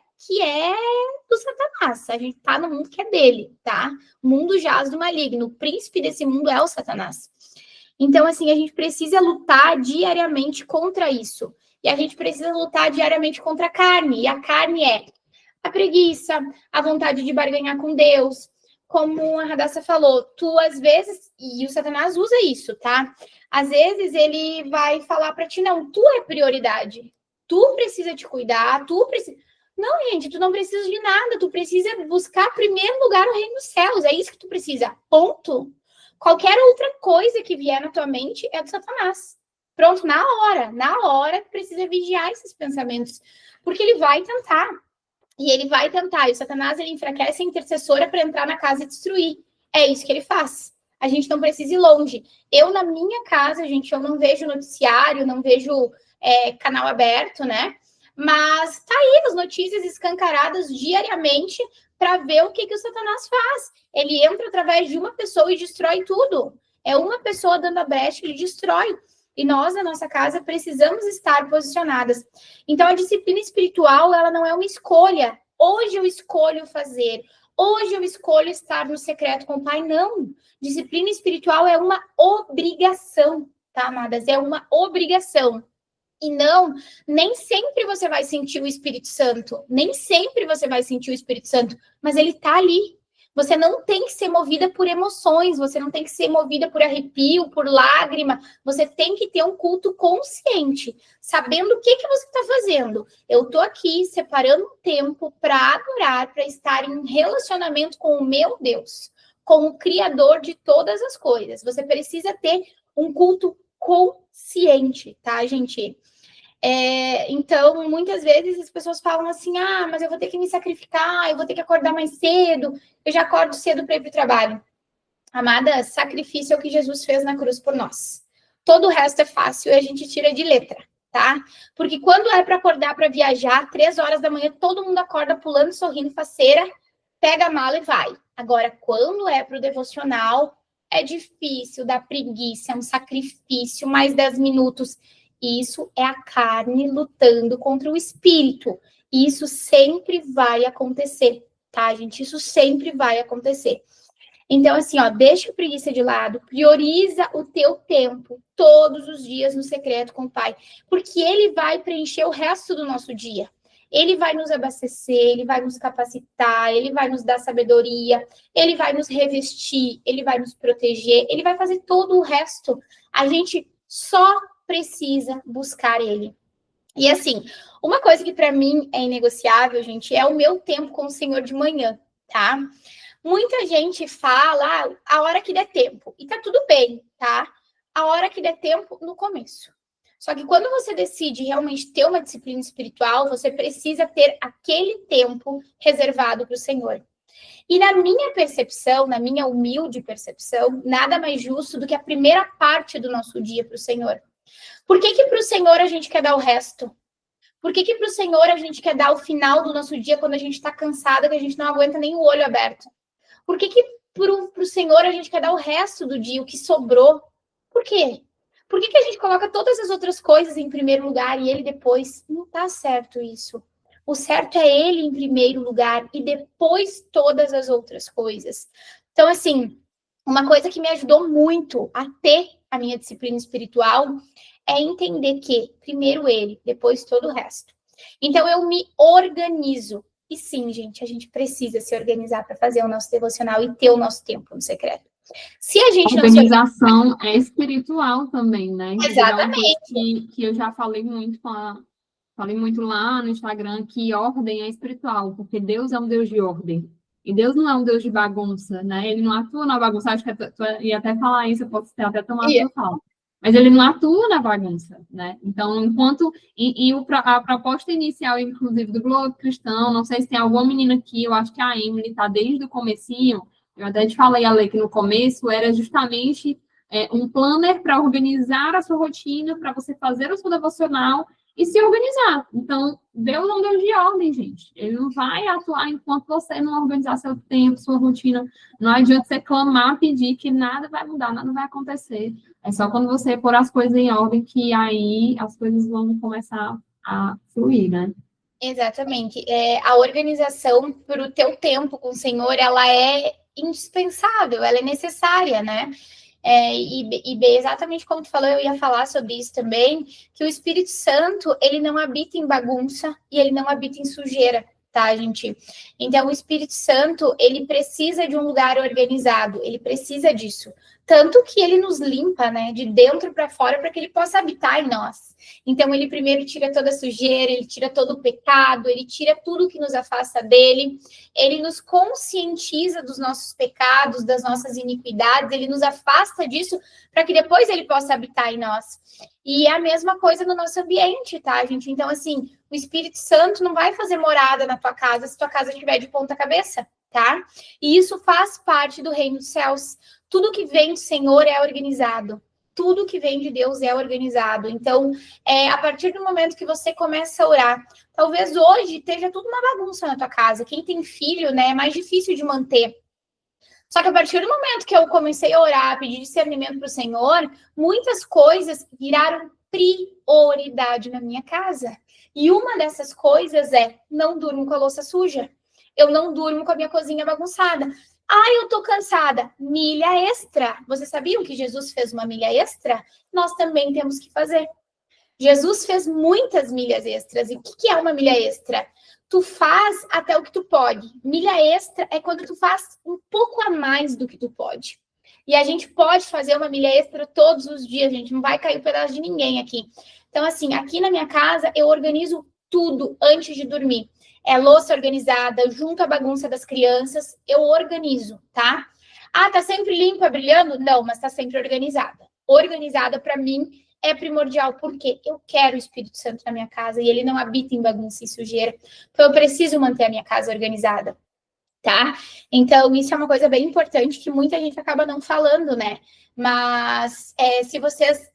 do Satanás. A gente tá no mundo que é dele, tá? O mundo jaz do maligno. O príncipe desse mundo é o Satanás. Então, assim, a gente precisa lutar diariamente contra isso. E a gente precisa lutar diariamente contra a carne. E a carne é a preguiça, a vontade de barganhar com Deus. Como a Radassa falou, tu às vezes, e o Satanás usa isso, tá? Às vezes ele vai falar para ti, não, tu é prioridade. Tu precisa te cuidar, tu precisa... Não, gente, tu não precisa de nada, tu precisa buscar em primeiro lugar o reino dos céus, é isso que tu precisa, ponto. Qualquer outra coisa que vier na tua mente é do Satanás. Pronto, na hora, tu precisa vigiar esses pensamentos, porque ele vai tentar, e o Satanás, ele enfraquece a intercessora para entrar na casa e destruir, é isso que ele faz. A gente não precisa ir longe. Eu, na minha casa, gente, eu não vejo noticiário, não vejo canal aberto, né? Mas tá aí as notícias escancaradas diariamente para ver o que o Satanás faz. Ele entra através de uma pessoa e destrói tudo. É uma pessoa dando a brecha, ele destrói. E nós, na nossa casa, precisamos estar posicionadas. Então, a disciplina espiritual, ela não é uma escolha. Hoje eu escolho fazer. Hoje eu escolho estar no secreto com o Pai. Não. Disciplina espiritual é uma obrigação, tá, amadas? É uma obrigação. E não, nem sempre você vai sentir o Espírito Santo. Nem sempre você vai sentir o Espírito Santo. Mas ele tá ali. Você não tem que ser movida por emoções, você não tem que ser movida por arrepio, por lágrima. Você tem que ter um culto consciente, sabendo o que você está fazendo. Eu estou aqui separando um tempo para adorar, para estar em relacionamento com o meu Deus, com o Criador de todas as coisas. Você precisa ter um culto consciente, tá, gente? Então, muitas vezes as pessoas falam assim, mas eu vou ter que me sacrificar, eu vou ter que acordar mais cedo, eu já acordo cedo para ir para o trabalho. Amada, sacrifício é o que Jesus fez na cruz por nós. Todo o resto é fácil e a gente tira de letra, tá? Porque quando é para acordar para viajar, 3 horas da manhã, todo mundo acorda pulando, sorrindo, faceira, pega a mala e vai. Agora, quando é para o devocional, é difícil, dá preguiça, é um sacrifício, mais 10 minutos. Isso é a carne lutando contra o espírito. E isso sempre vai acontecer, tá, gente? Isso sempre vai acontecer. Então, assim, deixa a preguiça de lado, prioriza o teu tempo todos os dias no secreto com o Pai, porque ele vai preencher o resto do nosso dia. Ele vai nos abastecer, ele vai nos capacitar, ele vai nos dar sabedoria, ele vai nos revestir, ele vai nos proteger, ele vai fazer todo o resto. A gente só precisa buscar ele. E assim, uma coisa que para mim é inegociável, gente, é o meu tempo com o Senhor de manhã, tá? Muita gente fala a hora que der tempo, e tá tudo bem, tá? A hora que der tempo no começo. Só que quando você decide realmente ter uma disciplina espiritual, você precisa ter aquele tempo reservado para o Senhor. E na minha percepção, na minha humilde percepção, nada mais justo do que a primeira parte do nosso dia para o Senhor. Por que para o Senhor a gente quer dar o resto? Por que para o Senhor a gente quer dar o final do nosso dia quando a gente está cansada, que a gente não aguenta nem o olho aberto? Por que para o Senhor a gente quer dar o resto do dia, o que sobrou? Por quê? Por que a gente coloca todas as outras coisas em primeiro lugar e ele depois? Não está certo isso. O certo é ele em primeiro lugar e depois todas as outras coisas. Então, assim, uma coisa que me ajudou muito a ter a minha disciplina espiritual é entender que primeiro ele, depois todo o resto. Então, eu me organizo. E sim, gente, a gente precisa se organizar para fazer o nosso devocional e ter o nosso tempo no secreto. Se a gente organização não é espiritual também, né? Exatamente. Que eu já falei muito falei muito lá no Instagram que ordem é espiritual, porque Deus é um Deus de ordem. E Deus não é um Deus de bagunça, né? Ele não atua na bagunça. Acho que tu ia até falar isso, eu posso até tomar a tua fala. Mas ele não atua na bagunça, né? Então, enquanto... a proposta inicial, inclusive, do Globo Cristão, não sei se tem alguma menina aqui, eu acho que a Emily está desde o comecinho, eu até te falei, Ale, que no começo era justamente um planner para organizar a sua rotina, para você fazer o seu devocional e se organizar. Então, Deus é um Deus de ordem, gente. Ele não vai atuar enquanto você não organizar seu tempo, sua rotina. Não adianta você clamar, pedir, que nada vai mudar, nada vai acontecer. É só quando você pôr as coisas em ordem que aí as coisas vão começar a fluir, né? Exatamente. A organização para o teu tempo com o Senhor, ela é indispensável, ela é necessária, né? Exatamente como tu falou, eu ia falar sobre isso também, que o Espírito Santo, ele não habita em bagunça e ele não habita em sujeira, tá, gente? Então, o Espírito Santo, ele precisa de um lugar organizado, ele precisa disso. Tanto que ele nos limpa, né, de dentro para fora, para que ele possa habitar em nós. Então, ele primeiro tira toda a sujeira, ele tira todo o pecado, ele tira tudo que nos afasta dele, ele nos conscientiza dos nossos pecados, das nossas iniquidades, ele nos afasta disso, para que depois ele possa habitar em nós. E é a mesma coisa no nosso ambiente, tá, gente? Então, assim, o Espírito Santo não vai fazer morada na tua casa se tua casa estiver de ponta cabeça, tá? E isso faz parte do reino dos céus. Tudo que vem do Senhor é organizado. Tudo que vem de Deus é organizado. Então, a partir do momento que você começa a orar, talvez hoje esteja tudo uma bagunça na tua casa. Quem tem filho, né, é mais difícil de manter. Só que a partir do momento que eu comecei a orar, pedir discernimento para o Senhor, muitas coisas viraram prioridade na minha casa. E uma dessas coisas é, não durmo com a louça suja. Eu não durmo com a minha cozinha bagunçada. Eu tô cansada. Milha extra. Vocês sabiam que Jesus fez uma milha extra? Nós também temos que fazer. Jesus fez muitas milhas extras. E o que é uma milha extra? Tu faz até o que tu pode. Milha extra é quando tu faz um pouco a mais do que tu pode. E a gente pode fazer uma milha extra todos os dias, gente. Não vai cair um pedaço de ninguém aqui. Então, assim, aqui na minha casa, eu organizo tudo antes de dormir. É louça organizada, junto à bagunça das crianças, eu organizo, tá? Tá sempre limpa, brilhando? Não, mas tá sempre organizada. Organizada, para mim, é primordial, porque eu quero o Espírito Santo na minha casa e ele não habita em bagunça e sujeira. Então, eu preciso manter a minha casa organizada, tá? Então, isso é uma coisa bem importante que muita gente acaba não falando, né? Mas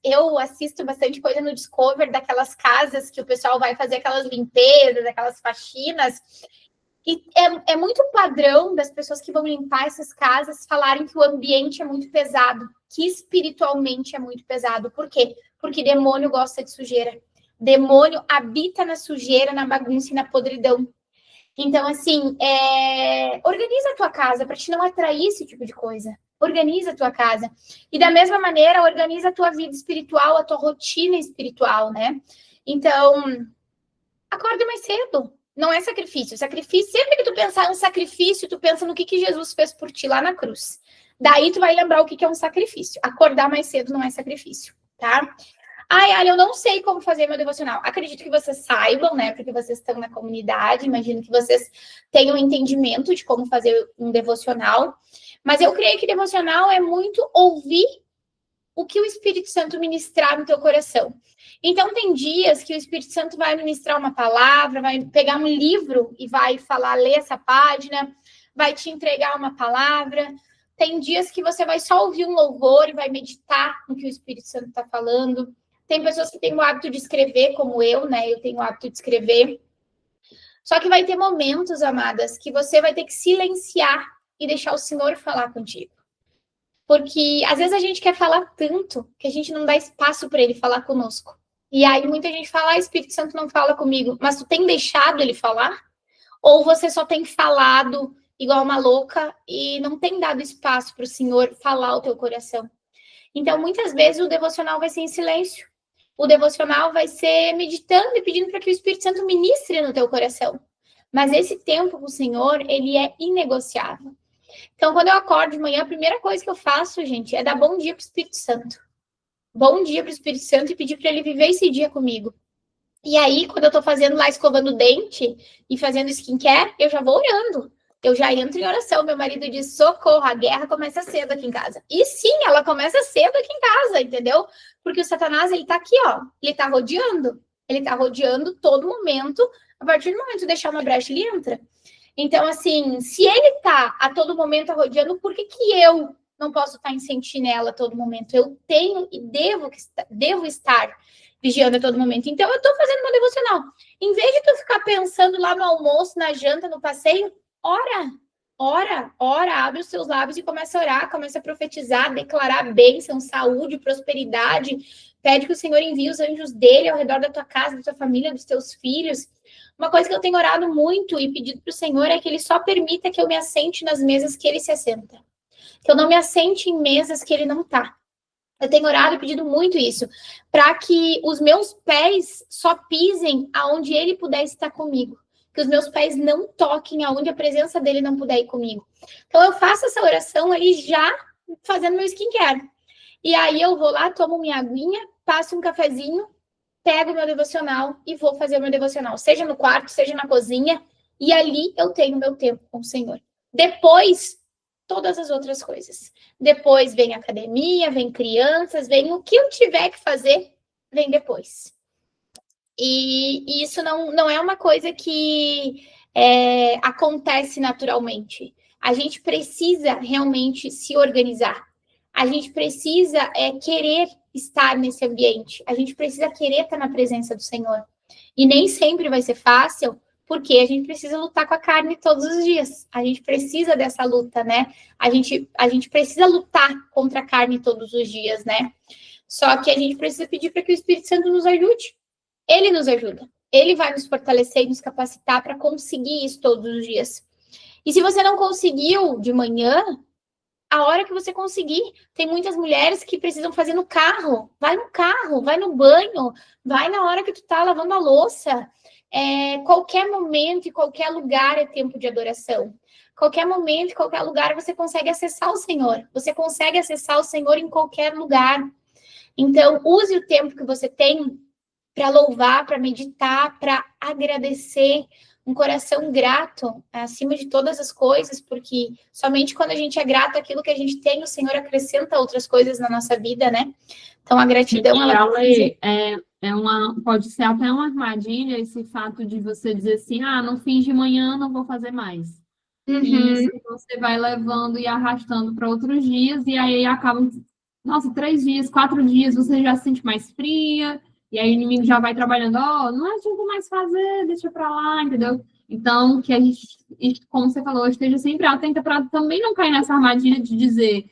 eu assisto bastante coisa no Discover daquelas casas que o pessoal vai fazer aquelas limpezas, aquelas faxinas. E é muito padrão das pessoas que vão limpar essas casas falarem que o ambiente é muito pesado, que espiritualmente é muito pesado. Por quê? Porque demônio gosta de sujeira. Demônio habita na sujeira, na bagunça e na podridão. Então, assim, organiza a tua casa para te não atrair esse tipo de coisa. Organiza a tua casa. E da mesma maneira, organiza a tua vida espiritual, a tua rotina espiritual, né? Então, acorda mais cedo. Não é sacrifício. Sacrifício, sempre que tu pensar em sacrifício, tu pensa no que Jesus fez por ti lá na cruz. Daí tu vai lembrar o que é um sacrifício. Acordar mais cedo não é sacrifício, tá? Eu não sei como fazer meu devocional. Acredito que vocês saibam, né? Porque vocês estão na comunidade. Imagino que vocês tenham entendimento de como fazer um devocional. Mas eu creio que devocional é muito ouvir o que o Espírito Santo ministrar no teu coração. Então, tem dias que o Espírito Santo vai ministrar uma palavra, vai pegar um livro e vai falar, lê essa página, vai te entregar uma palavra. Tem dias que você vai só ouvir um louvor e vai meditar no que o Espírito Santo está falando. Tem pessoas que têm o hábito de escrever, como eu, né? Eu tenho o hábito de escrever. Só que vai ter momentos, amadas, que você vai ter que silenciar e deixar o Senhor falar contigo. Porque às vezes a gente quer falar tanto que a gente não dá espaço para ele falar conosco. E aí muita gente fala, Espírito Santo não fala comigo. Mas tu tem deixado ele falar? Ou você só tem falado igual uma louca e não tem dado espaço para o Senhor falar ao teu coração? Então, muitas vezes o devocional vai ser em silêncio. O devocional vai ser meditando e pedindo para que o Espírito Santo ministre no teu coração. Mas esse tempo com o Senhor, ele é inegociável. Então, quando eu acordo de manhã, a primeira coisa que eu faço, gente, é dar bom dia para o Espírito Santo. Bom dia para o Espírito Santo e pedir para ele viver esse dia comigo. E aí, quando eu tô fazendo lá, escovando o dente e fazendo skincare, eu já vou orando. Eu já entro em oração. Meu marido diz, socorro, a guerra começa cedo aqui em casa. E sim, ela começa cedo aqui em casa, entendeu? Porque o Satanás, ele tá aqui, ó. Ele tá rodeando. Ele tá rodeando todo momento. A partir do momento de deixar uma brecha, ele entra. Então, assim, se ele tá a todo momento rodeando, por que eu não posso estar em sentinela a todo momento? Eu tenho e devo estar vigiando a todo momento. Então, eu tô fazendo meu devocional. Em vez de tu ficar pensando lá no almoço, na janta, no passeio, ora, abre os seus lábios e começa a orar, começa a profetizar, declarar bênção, saúde, prosperidade. Pede que o Senhor envie os anjos dele ao redor da tua casa, da tua família, dos teus filhos. Uma coisa que eu tenho orado muito e pedido para o Senhor é que ele só permita que eu me assente nas mesas que ele se assenta. Que eu não me assente em mesas que ele não está. Eu tenho orado e pedido muito isso, para que os meus pés só pisem aonde ele puder estar comigo. Que os meus pés não toquem aonde a presença dele não puder ir comigo. Então, eu faço essa oração ali já fazendo meu skincare. E aí, eu vou lá, tomo minha aguinha, passo um cafezinho, pego meu devocional e vou fazer o meu devocional. Seja no quarto, seja na cozinha. E ali eu tenho meu tempo com o Senhor. Depois, todas as outras coisas. Depois vem academia, vem crianças, vem o que eu tiver que fazer, vem depois. E isso não é uma coisa que acontece naturalmente. A gente precisa realmente se organizar. A gente precisa querer estar nesse ambiente. A gente precisa querer estar na presença do Senhor. E nem sempre vai ser fácil, porque a gente precisa lutar com a carne todos os dias. A gente precisa dessa luta, né? A gente precisa lutar contra a carne todos os dias, né? Só que a gente precisa pedir para que o Espírito Santo nos ajude. Ele nos ajuda. Ele vai nos fortalecer e nos capacitar para conseguir isso todos os dias. E se você não conseguiu de manhã, a hora que você conseguir, tem muitas mulheres que precisam fazer no carro. Vai no carro, vai no banho, vai na hora que tu tá lavando a louça. Qualquer momento e qualquer lugar é tempo de adoração. Qualquer momento e qualquer lugar você consegue acessar o Senhor. Você consegue acessar o Senhor em qualquer lugar. Então, use o tempo que você tem para louvar, para meditar, para agradecer, um coração grato acima de todas as coisas, porque somente quando a gente é grato àquilo que a gente tem, o Senhor acrescenta outras coisas na nossa vida, né? Então, a gratidão... pode ser até uma armadilha esse fato de você dizer assim, no fim de manhã não vou fazer mais. Uhum. E isso você vai levando e arrastando para outros dias, e aí acaba, 3 dias, 4 dias, você já se sente mais fria, e aí o inimigo já vai trabalhando, não adianta mais fazer, deixa pra lá, entendeu? Então, que a gente, como você falou, esteja sempre atenta para também não cair nessa armadilha de dizer,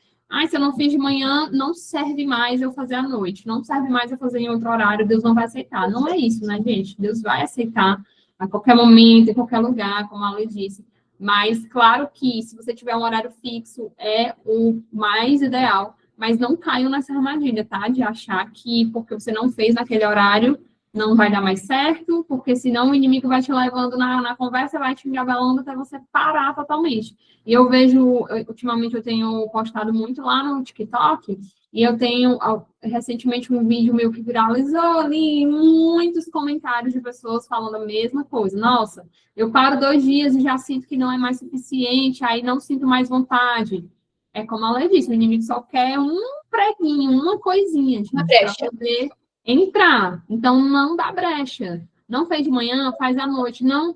se eu não fiz de manhã, não serve mais eu fazer à noite, não serve mais eu fazer em outro horário, Deus não vai aceitar. Não é isso, né, gente? Deus vai aceitar a qualquer momento, em qualquer lugar, como a Ale disse. Mas, claro que se você tiver um horário fixo, é o mais ideal, mas não caiam nessa armadilha, tá? De achar que porque você não fez naquele horário, não vai dar mais certo, porque senão o inimigo vai te levando na conversa, vai te engavelando até você parar totalmente. E eu vejo, ultimamente eu tenho postado muito lá no TikTok, e eu tenho, recentemente, um vídeo meu que viralizou ali, muitos comentários de pessoas falando a mesma coisa. Nossa, eu paro 2 dias e já sinto que não é mais suficiente, aí não sinto mais vontade. É como a Lê disse, o inimigo só quer um preguinho, uma coisinha, gente, para poder entrar. Então, não dá brecha. Não fez de manhã, faz à noite. Não,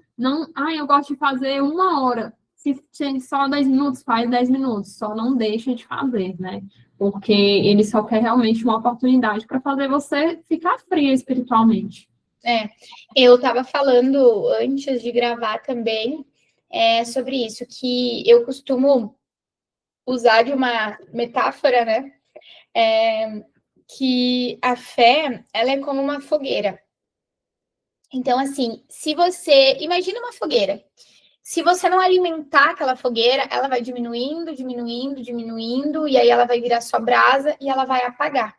eu gosto de fazer 1 hora. Se só 10 minutos, faz 10 minutos. Só não deixa de fazer, né? Porque ele só quer realmente uma oportunidade para fazer você ficar fria espiritualmente. Eu estava falando antes de gravar também sobre isso, que eu costumo usar de uma metáfora, né? Que a fé, ela é como uma fogueira. Então, assim, se você... Imagina uma fogueira. Se você não alimentar aquela fogueira, ela vai diminuindo, diminuindo, diminuindo, e aí ela vai virar sua brasa e ela vai apagar.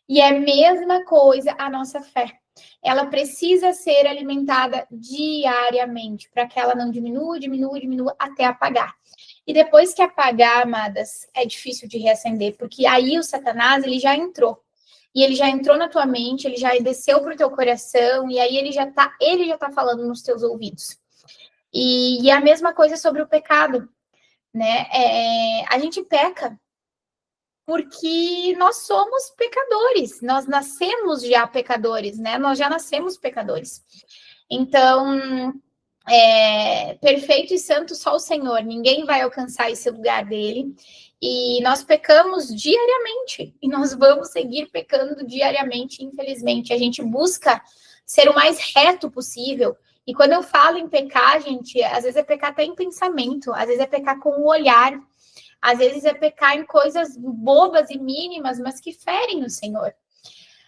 E é a mesma coisa a nossa fé. Ela precisa ser alimentada diariamente, para que ela não diminua, diminua, diminua, até apagar. E depois que apagar, amadas, é difícil de reacender, porque aí o Satanás, ele já entrou. E ele já entrou na tua mente, ele já desceu para o teu coração, e aí ele já tá falando nos teus ouvidos. E a mesma coisa sobre o pecado, né? A gente peca porque nós somos pecadores, nós nascemos já pecadores, né? Nós já nascemos pecadores. Então, perfeito e santo só o Senhor, ninguém vai alcançar esse lugar dele. E nós pecamos diariamente, e nós vamos seguir pecando diariamente, infelizmente. A gente busca ser o mais reto possível. E quando eu falo em pecar, gente, às vezes é pecar até em pensamento, às vezes é pecar com o olhar, às vezes é pecar em coisas bobas e mínimas, mas que ferem o Senhor.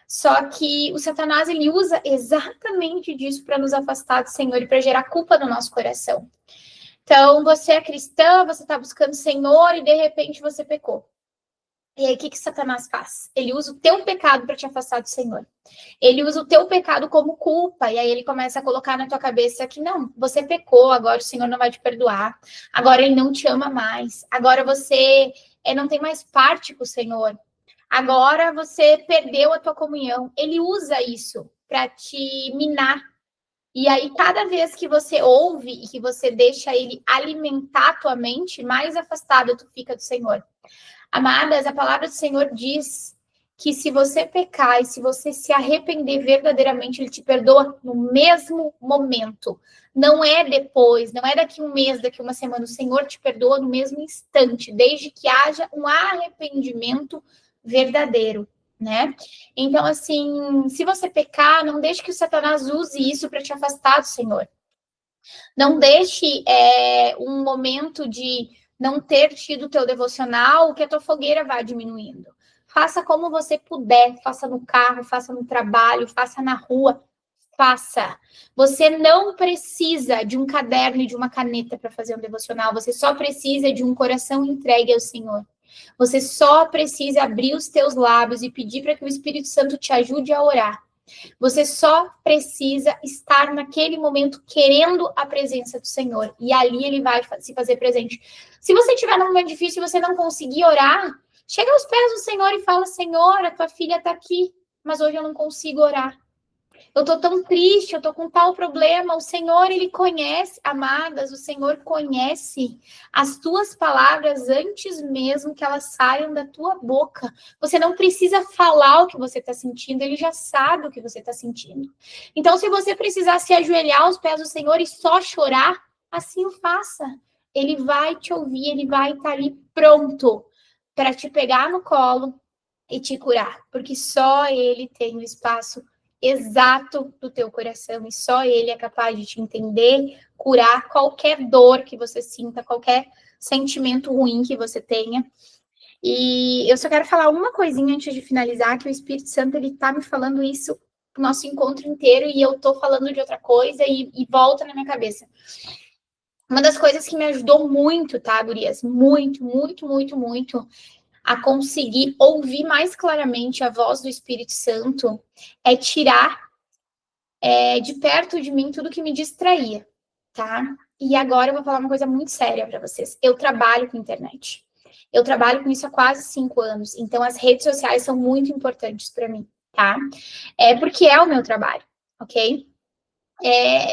Só que o Satanás, ele usa exatamente disso para nos afastar do Senhor e para gerar culpa no nosso coração. Então, você é cristã, você está buscando o Senhor e de repente você pecou. E aí, o que Satanás faz? Ele usa o teu pecado para te afastar do Senhor. Ele usa o teu pecado como culpa. E aí ele começa a colocar na tua cabeça que não, você pecou, agora o Senhor não vai te perdoar. Agora ele não te ama mais. Agora você não tem mais parte com o Senhor. Agora você perdeu a tua comunhão. Ele usa isso para te minar. E aí, cada vez que você ouve e que você deixa ele alimentar a tua mente, mais afastada tu fica do Senhor. Amadas, a palavra do Senhor diz que se você pecar e se você se arrepender verdadeiramente, ele te perdoa no mesmo momento. Não é depois, não é daqui um mês, daqui uma semana. O Senhor te perdoa no mesmo instante, desde que haja um arrependimento verdadeiro, né? Então, assim, se você pecar, não deixe que o Satanás use isso para te afastar do Senhor. Não deixe um momento de não ter tido o teu devocional, que a tua fogueira vá diminuindo. Faça como você puder, faça no carro, faça no trabalho, faça na rua, faça. Você não precisa de um caderno e de uma caneta para fazer um devocional, você só precisa de um coração entregue ao Senhor. Você só precisa abrir os teus lábios e pedir para que o Espírito Santo te ajude a orar. Você só precisa estar naquele momento querendo a presença do Senhor. E ali ele vai se fazer presente. Se você estiver num momento difícil e você não conseguir orar, chega aos pés do Senhor e fala: Senhor, a tua filha está aqui, mas hoje eu não consigo orar. Eu tô tão triste, eu tô com tal problema. O Senhor, ele conhece, amadas, o Senhor conhece as tuas palavras antes mesmo que elas saiam da tua boca. Você não precisa falar o que você está sentindo, ele já sabe o que você está sentindo. Então, se você precisar se ajoelhar aos pés do Senhor e só chorar, assim o faça. Ele vai te ouvir, ele vai estar ali pronto para te pegar no colo e te curar, porque só ele tem o espaço exato do teu coração e só ele é capaz de te entender, curar qualquer dor que você sinta, qualquer sentimento ruim que você tenha. E eu só quero falar uma coisinha antes de finalizar, que o Espírito Santo, ele tá me falando isso no nosso encontro inteiro e eu tô falando de outra coisa e volta na minha cabeça. Uma das coisas que me ajudou muito, tá, gurias? Muito, muito, muito, muito, a conseguir ouvir mais claramente a voz do Espírito Santo é tirar de perto de mim tudo que me distraía, tá? E agora eu vou falar uma coisa muito séria para vocês. Eu trabalho com internet. Eu trabalho com isso há quase 5 anos. Então, as redes sociais são muito importantes para mim, tá? Porque é o meu trabalho, ok?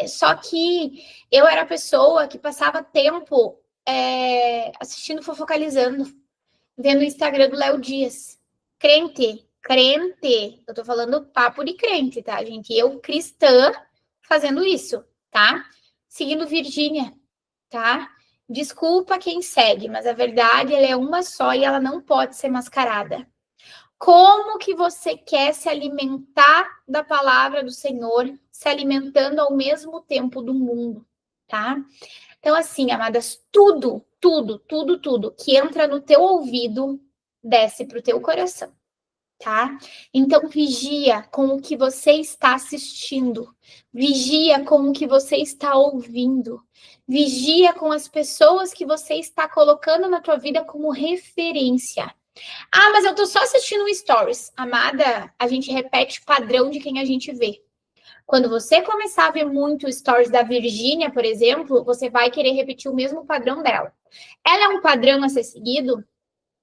Só que eu era a pessoa que passava tempo assistindo Fofocalizando, vendo o Instagram do Léo Dias. Crente. Eu tô falando papo de crente, tá, gente? Eu, cristã, fazendo isso, tá? Seguindo Virgínia, tá? Desculpa quem segue, mas a verdade, ela é uma só e ela não pode ser mascarada. Como que você quer se alimentar da palavra do Senhor, se alimentando ao mesmo tempo do mundo, tá? Então, assim, amadas, tudo que entra no teu ouvido desce para o teu coração, tá? Então, vigia com o que você está assistindo, vigia com o que você está ouvindo, vigia com as pessoas que você está colocando na tua vida como referência. Ah, mas eu tô só assistindo stories. Amada, a gente repete o padrão de quem a gente vê. Quando você começar a ver muito stories da Virgínia, por exemplo, você vai querer repetir o mesmo padrão dela. Ela é um padrão a ser seguido?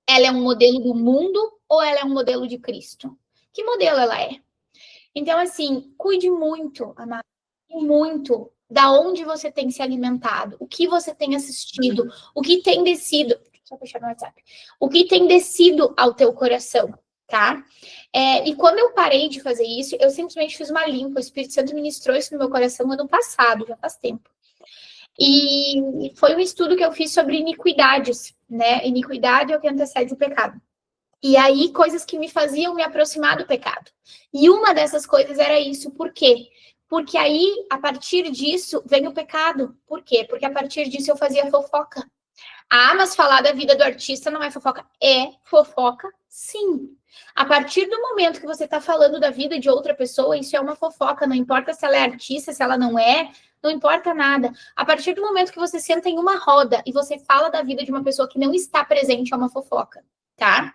Ela é um modelo do mundo ou ela é um modelo de Cristo? Que modelo ela é? Então, assim, cuide muito, amada, muito da onde você tem se alimentado, o que você tem assistido, o que tem descido. Deixa eu fechar no WhatsApp. O que tem descido ao teu coração, tá? E quando eu parei de fazer isso, eu simplesmente fiz uma limpa. O Espírito Santo ministrou isso no meu coração ano passado, já faz tempo. E foi um estudo que eu fiz sobre iniquidades, né? Iniquidade é o que antecede o pecado. E aí, coisas que me faziam me aproximar do pecado. E uma dessas coisas era isso. Por quê? Porque aí, a partir disso, vem o pecado. Por quê? Porque a partir disso eu fazia fofoca. Ah, mas falar da vida do artista não é fofoca. É fofoca, sim. A partir do momento que você está falando da vida de outra pessoa, isso é uma fofoca. Não importa se ela é artista, se ela não é, não importa nada. A partir do momento que você senta em uma roda e você fala da vida de uma pessoa que não está presente, é uma fofoca, tá?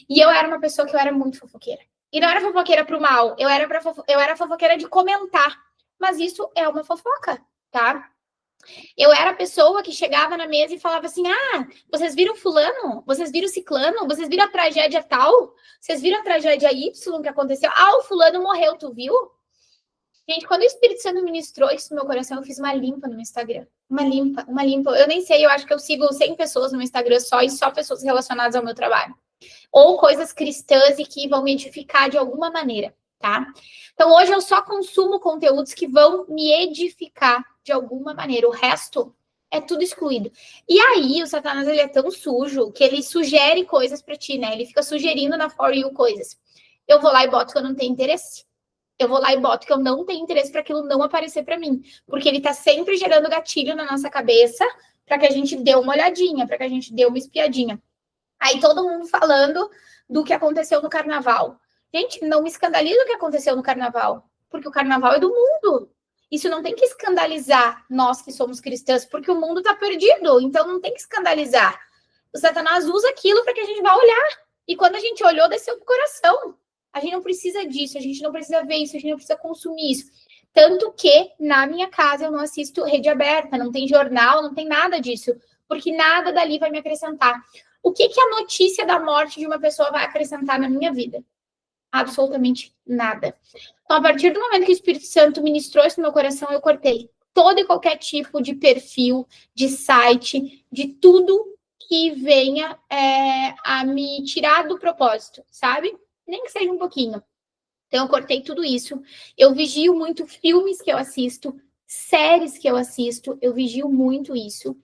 E eu era uma pessoa que eu era muito fofoqueira. E não era fofoqueira pro mal, eu era fofoqueira de comentar. Mas isso é uma fofoca, tá? Eu era a pessoa que chegava na mesa e falava assim: ah, vocês viram fulano? Vocês viram ciclano? Vocês viram a tragédia tal? Vocês viram a tragédia Y que aconteceu? Ah, o fulano morreu, tu viu? Gente, quando o Espírito Santo ministrou isso no meu coração, eu fiz uma limpa no meu Instagram. Uma limpa. Eu nem sei, eu acho que eu sigo 100 pessoas no meu Instagram só e só pessoas relacionadas ao meu trabalho. ou coisas cristãs e que vão me edificar de alguma maneira, tá? Então, hoje eu só consumo conteúdos que vão me edificar de alguma maneira. O resto é tudo excluído. E aí, o Satanás, ele é tão sujo que ele sugere coisas para ti, né? Ele fica sugerindo na For You coisas. Eu vou lá e boto que eu não tenho interesse. Eu vou lá e boto que eu não tenho interesse para aquilo não aparecer para mim. Porque ele tá sempre gerando gatilho na nossa cabeça para que a gente dê uma olhadinha, para que a gente dê uma espiadinha. Aí todo mundo falando do que aconteceu no carnaval. Gente, não me escandaliza o que aconteceu no carnaval, porque o carnaval é do mundo. Isso não tem que escandalizar nós que somos cristãs, porque o mundo está perdido, então não tem que escandalizar. O Satanás usa aquilo para que a gente vá olhar. E quando a gente olhou, desceu pro coração. A gente não precisa disso, a gente não precisa ver isso, a gente não precisa consumir isso. Tanto que na minha casa eu não assisto rede aberta, não tem jornal, não tem nada disso, porque nada dali vai me acrescentar. O que a notícia da morte de uma pessoa vai acrescentar na minha vida? Absolutamente nada. Então, a partir do momento que o Espírito Santo ministrou isso no meu coração, eu cortei todo e qualquer tipo de perfil, de site, de tudo que venha a me tirar do propósito, sabe? Nem que seja um pouquinho. Então, eu cortei tudo isso. Eu vigio muito filmes que eu assisto, séries que eu assisto, eu vigio muito isso.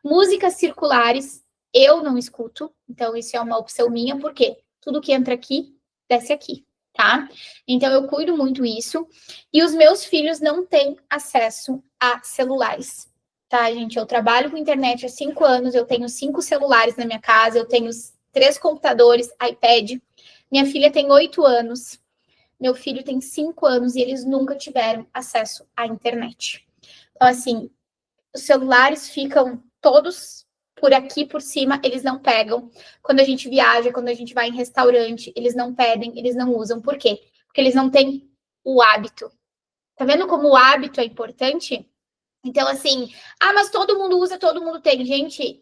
Músicas circulares, eu não escuto, então isso é uma opção minha, porque tudo que entra aqui, desce aqui, tá? Então eu cuido muito isso. E os meus filhos não têm acesso a celulares, tá, gente? Eu trabalho com internet há 5 anos, eu tenho 5 celulares na minha casa, eu tenho 3 computadores, iPad. Minha filha tem 8 anos, meu filho tem 5 anos e eles nunca tiveram acesso à internet. Então, assim, os celulares ficam todos por aqui, por cima, eles não pegam. Quando a gente viaja, quando a gente vai em restaurante, eles não pedem, eles não usam. Por quê? Porque eles não têm o hábito. Tá vendo como o hábito é importante? Então, assim, mas todo mundo usa, todo mundo tem. Gente,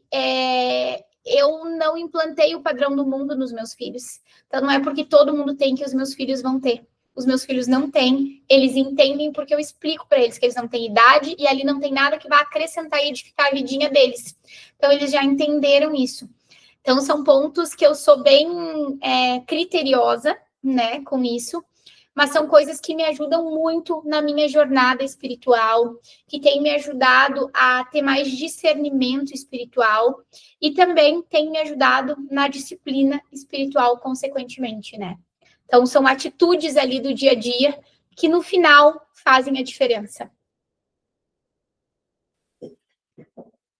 eu não implantei o padrão do mundo nos meus filhos. Então, não é porque todo mundo tem que os meus filhos vão ter. Os meus filhos não têm, eles entendem porque eu explico para eles que eles não têm idade e ali não tem nada que vá acrescentar e edificar a vidinha deles. Então, eles já entenderam isso. Então, são pontos que eu sou bem criteriosa, né, com isso, mas são coisas que me ajudam muito na minha jornada espiritual, que tem me ajudado a ter mais discernimento espiritual e também tem me ajudado na disciplina espiritual, consequentemente, né? Então, são atitudes ali do dia a dia que, no final, fazem a diferença.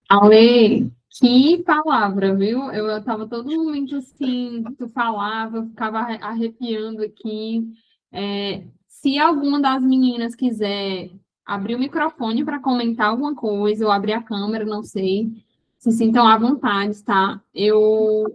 Ale, que palavra, viu? Eu estava todo momento assim, tu falava, eu ficava arrepiando aqui. Se alguma das meninas quiser abrir o microfone para comentar alguma coisa, ou abrir a câmera, não sei, se sintam à vontade, tá?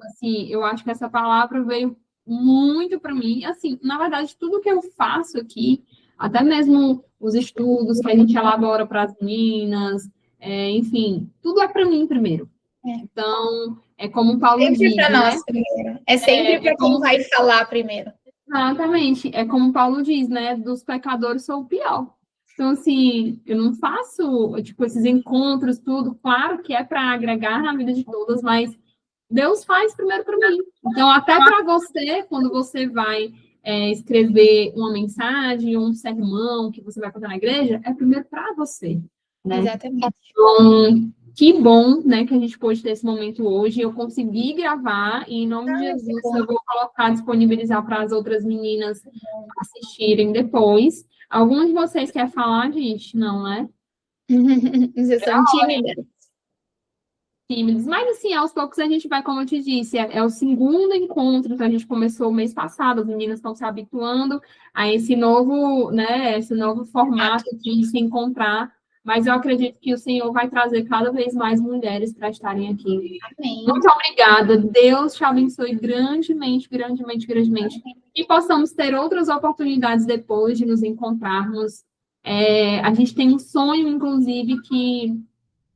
Assim, eu acho que essa palavra veio muito para mim. Assim, na verdade, tudo que eu faço aqui, até mesmo os estudos que a gente elabora para as meninas, enfim, tudo é para mim primeiro. Então, é como o Paulo sempre diz, para né? nós primeiro. É sempre para quem vai falar primeiro. Exatamente. É como o Paulo diz, né? Dos pecadores sou o pior. Então, assim, eu não faço, tipo, esses encontros, tudo. Claro que é para agregar na vida de todas, mas Deus faz primeiro para mim. Então, até para você, quando você vai escrever uma mensagem, um sermão que você vai contar na igreja, é primeiro para você, né? Exatamente. Então, que bom, né, que a gente pôde ter esse momento hoje. Eu consegui gravar e, em nome de Jesus, eu vou colocar, disponibilizar para as outras meninas assistirem depois. Algum de vocês quer falar, gente? Não, né? Vocês são tímidas. Tímidos. Mas, assim, aos poucos a gente vai, como eu te disse, é o segundo encontro que a gente começou o mês passado. As meninas estão se habituando a esse novo, né, esse novo formato de se encontrar. Mas eu acredito que o Senhor vai trazer cada vez mais mulheres para estarem aqui. Amém. Muito obrigada. Deus te abençoe grandemente, grandemente, grandemente. E possamos ter outras oportunidades depois de nos encontrarmos. A gente tem um sonho, inclusive, que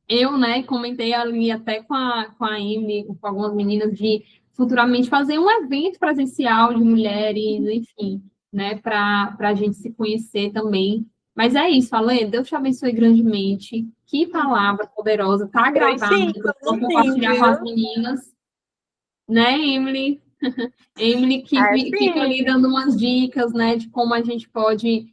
eu, né, comentei ali até com a Emily, com algumas meninas, de futuramente fazer um evento presencial de mulheres, enfim, né, para a gente se conhecer também. Mas é isso, Ale, Deus te abençoe grandemente. Que palavra poderosa, tá gravada, Sim, vou compartilhar viu? com as meninas. Né, Emily? Emily que Assim. fica ali dando umas dicas, né, de como a gente pode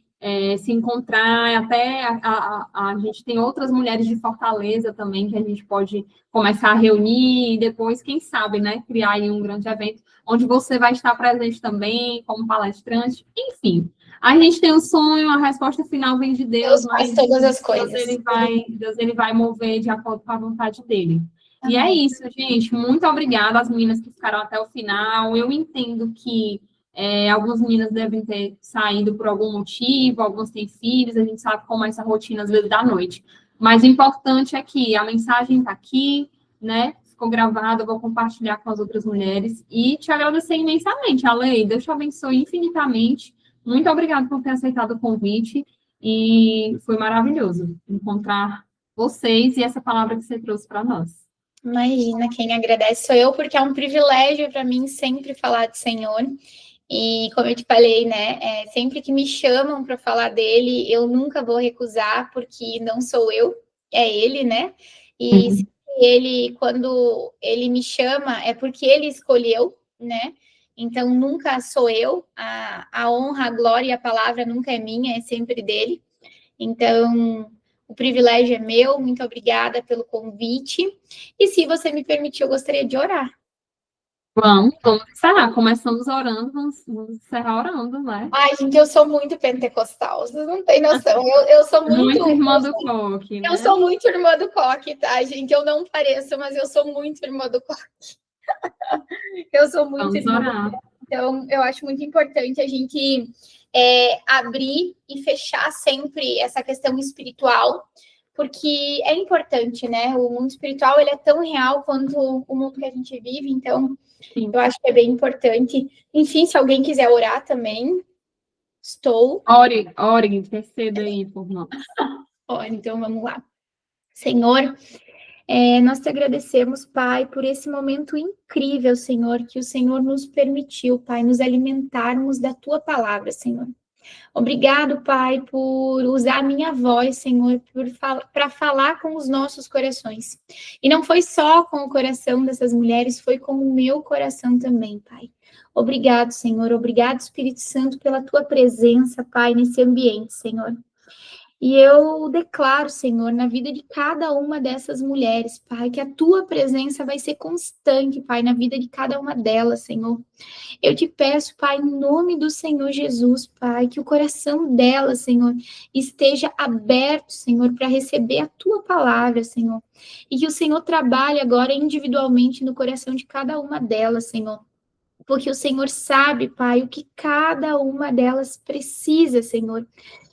se encontrar, até a gente tem outras mulheres de Fortaleza também que a gente pode começar a reunir e depois, quem sabe, né, criar aí um grande evento onde você vai estar presente também como palestrante, enfim. A gente tem um sonho, a resposta final vem de Deus, Deus mas faz todas as Deus coisas. ele vai mover de acordo com a vontade dele. E é isso, gente. Muito obrigada às meninas que ficaram até o final. Eu entendo que algumas meninas devem ter saído por algum motivo, algumas têm filhos, a gente sabe como é essa rotina, às vezes, da noite. Mas o importante é que a mensagem está aqui, né? Ficou gravada, eu vou compartilhar com as outras mulheres. E te agradecer imensamente, Ale. Deus te abençoe infinitamente. Muito obrigada por ter aceitado o convite. E foi maravilhoso encontrar vocês e essa palavra que você trouxe para nós. Imagina, quem agradece sou eu, porque é um privilégio para mim sempre falar do Senhor. E como eu te falei, né, sempre que me chamam para falar dele, eu nunca vou recusar, porque não sou eu, é ele, né? E ele, quando ele me chama, é porque ele escolheu, né? Então nunca sou eu, a honra, a glória e a palavra nunca é minha, é sempre dele. Então, o privilégio é meu, muito obrigada pelo convite. E se você me permitir, eu gostaria de orar. Vamos encerrar. Começamos orando, vamos encerrar orando, né? Ai, gente, eu sou muito pentecostal, vocês não têm noção. Eu sou muito irmã do coque, né? Eu sou muito irmã do coque, tá, gente? Eu não pareço, mas eu sou muito irmã do coque. Eu sou muito irmã do coque. Então, eu acho muito importante a gente abrir e fechar sempre essa questão espiritual, porque é importante, né? O mundo espiritual, ele é tão real quanto o mundo que a gente vive, então sim, eu acho que é bem importante. Enfim, se alguém quiser orar também, estou. Ore, interceda aí por nós. Então vamos lá. Senhor, nós te agradecemos, Pai, por esse momento incrível, Senhor, que o Senhor nos permitiu, Pai, nos alimentarmos da tua palavra, Senhor. Obrigado, Pai, por usar a minha voz, Senhor, para falar com os nossos corações. E não foi só com o coração dessas mulheres, foi com o meu coração também, Pai. Obrigado, Senhor. Obrigado, Espírito Santo, pela tua presença, Pai, nesse ambiente, Senhor. E eu declaro, Senhor, na vida de cada uma dessas mulheres, Pai, que a tua presença vai ser constante, Pai, na vida de cada uma delas, Senhor. Eu te peço, Pai, em nome do Senhor Jesus, Pai, que o coração delas, Senhor, esteja aberto, Senhor, para receber a tua palavra, Senhor. E que o Senhor trabalhe agora individualmente no coração de cada uma delas, Senhor. Porque o Senhor sabe, Pai, o que cada uma delas precisa, Senhor.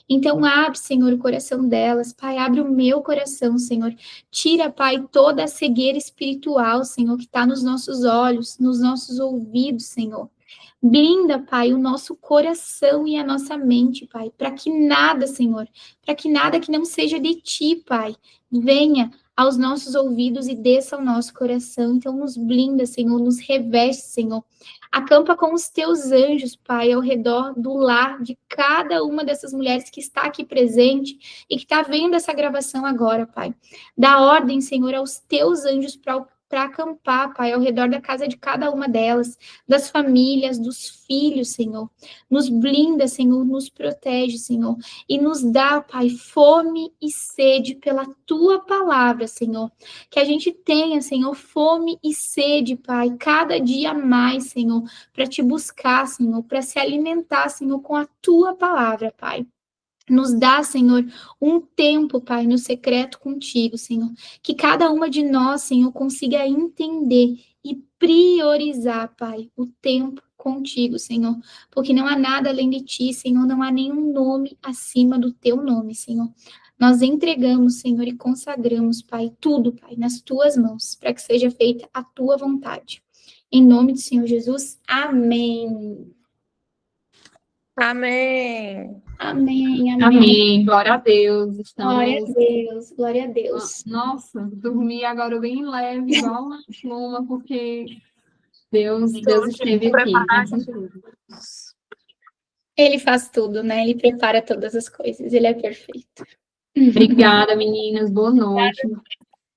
Então, abre, Senhor, o coração delas. Pai, abre o meu coração, Senhor. Tira, Pai, toda a cegueira espiritual, Senhor, que está nos nossos olhos, nos nossos ouvidos, Senhor. Blinda, Pai, o nosso coração e a nossa mente, Pai, para que nada, Senhor, para que nada que não seja de Ti, Pai, venha aos nossos ouvidos e desça ao nosso coração. Então, nos blinda, Senhor, nos reveste, Senhor. Acampa com os teus anjos, Pai, ao redor do lar de cada uma dessas mulheres que está aqui presente e que está vendo essa gravação agora, Pai. Dá ordem, Senhor, aos teus anjos para acampar, Pai, ao redor da casa de cada uma delas, das famílias, dos filhos, Senhor. Nos blinda, Senhor, nos protege, Senhor, e nos dá, Pai, fome e sede pela tua palavra, Senhor. Que a gente tenha, Senhor, fome e sede, Pai, cada dia mais, Senhor, para te buscar, Senhor, para se alimentar, Senhor, com a tua palavra, Pai. Nos dá, Senhor, um tempo, Pai, no secreto contigo, Senhor. Que cada uma de nós, Senhor, consiga entender e priorizar, Pai, o tempo contigo, Senhor. Porque não há nada além de ti, Senhor. Não há nenhum nome acima do teu nome, Senhor. Nós entregamos, Senhor, e consagramos, Pai, tudo, Pai, nas tuas mãos, para que seja feita a tua vontade. Em nome do Senhor Jesus, amém. Amém. Amém, amém. Amém. Glória a Deus. Estamos... Glória a Deus, glória a Deus. Nossa, dormi agora bem leve, igual uma pluma, porque Deus esteve aqui. Ele faz tudo, né? Ele prepara todas as coisas, ele é perfeito. Obrigada, meninas. Boa noite.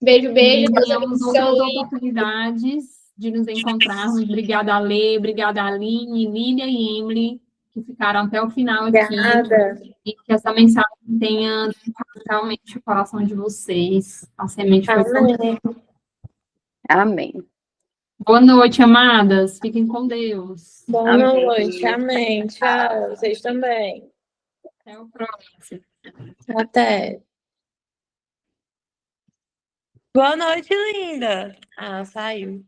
Beijo, beijo. Tenhamos outras oportunidades de nos encontrarmos. Obrigada, Lê, obrigada, Aline, Lília e Emily, que ficaram até o final aqui. Obrigada. E que essa mensagem tenha realmente o coração de vocês. A semente foi Amém. Amém. Boa noite, amadas. Fiquem com Deus. Boa Amém. noite, amém. Tchau, vocês também. Até o próximo. Até. Boa noite, linda. Ah, saiu.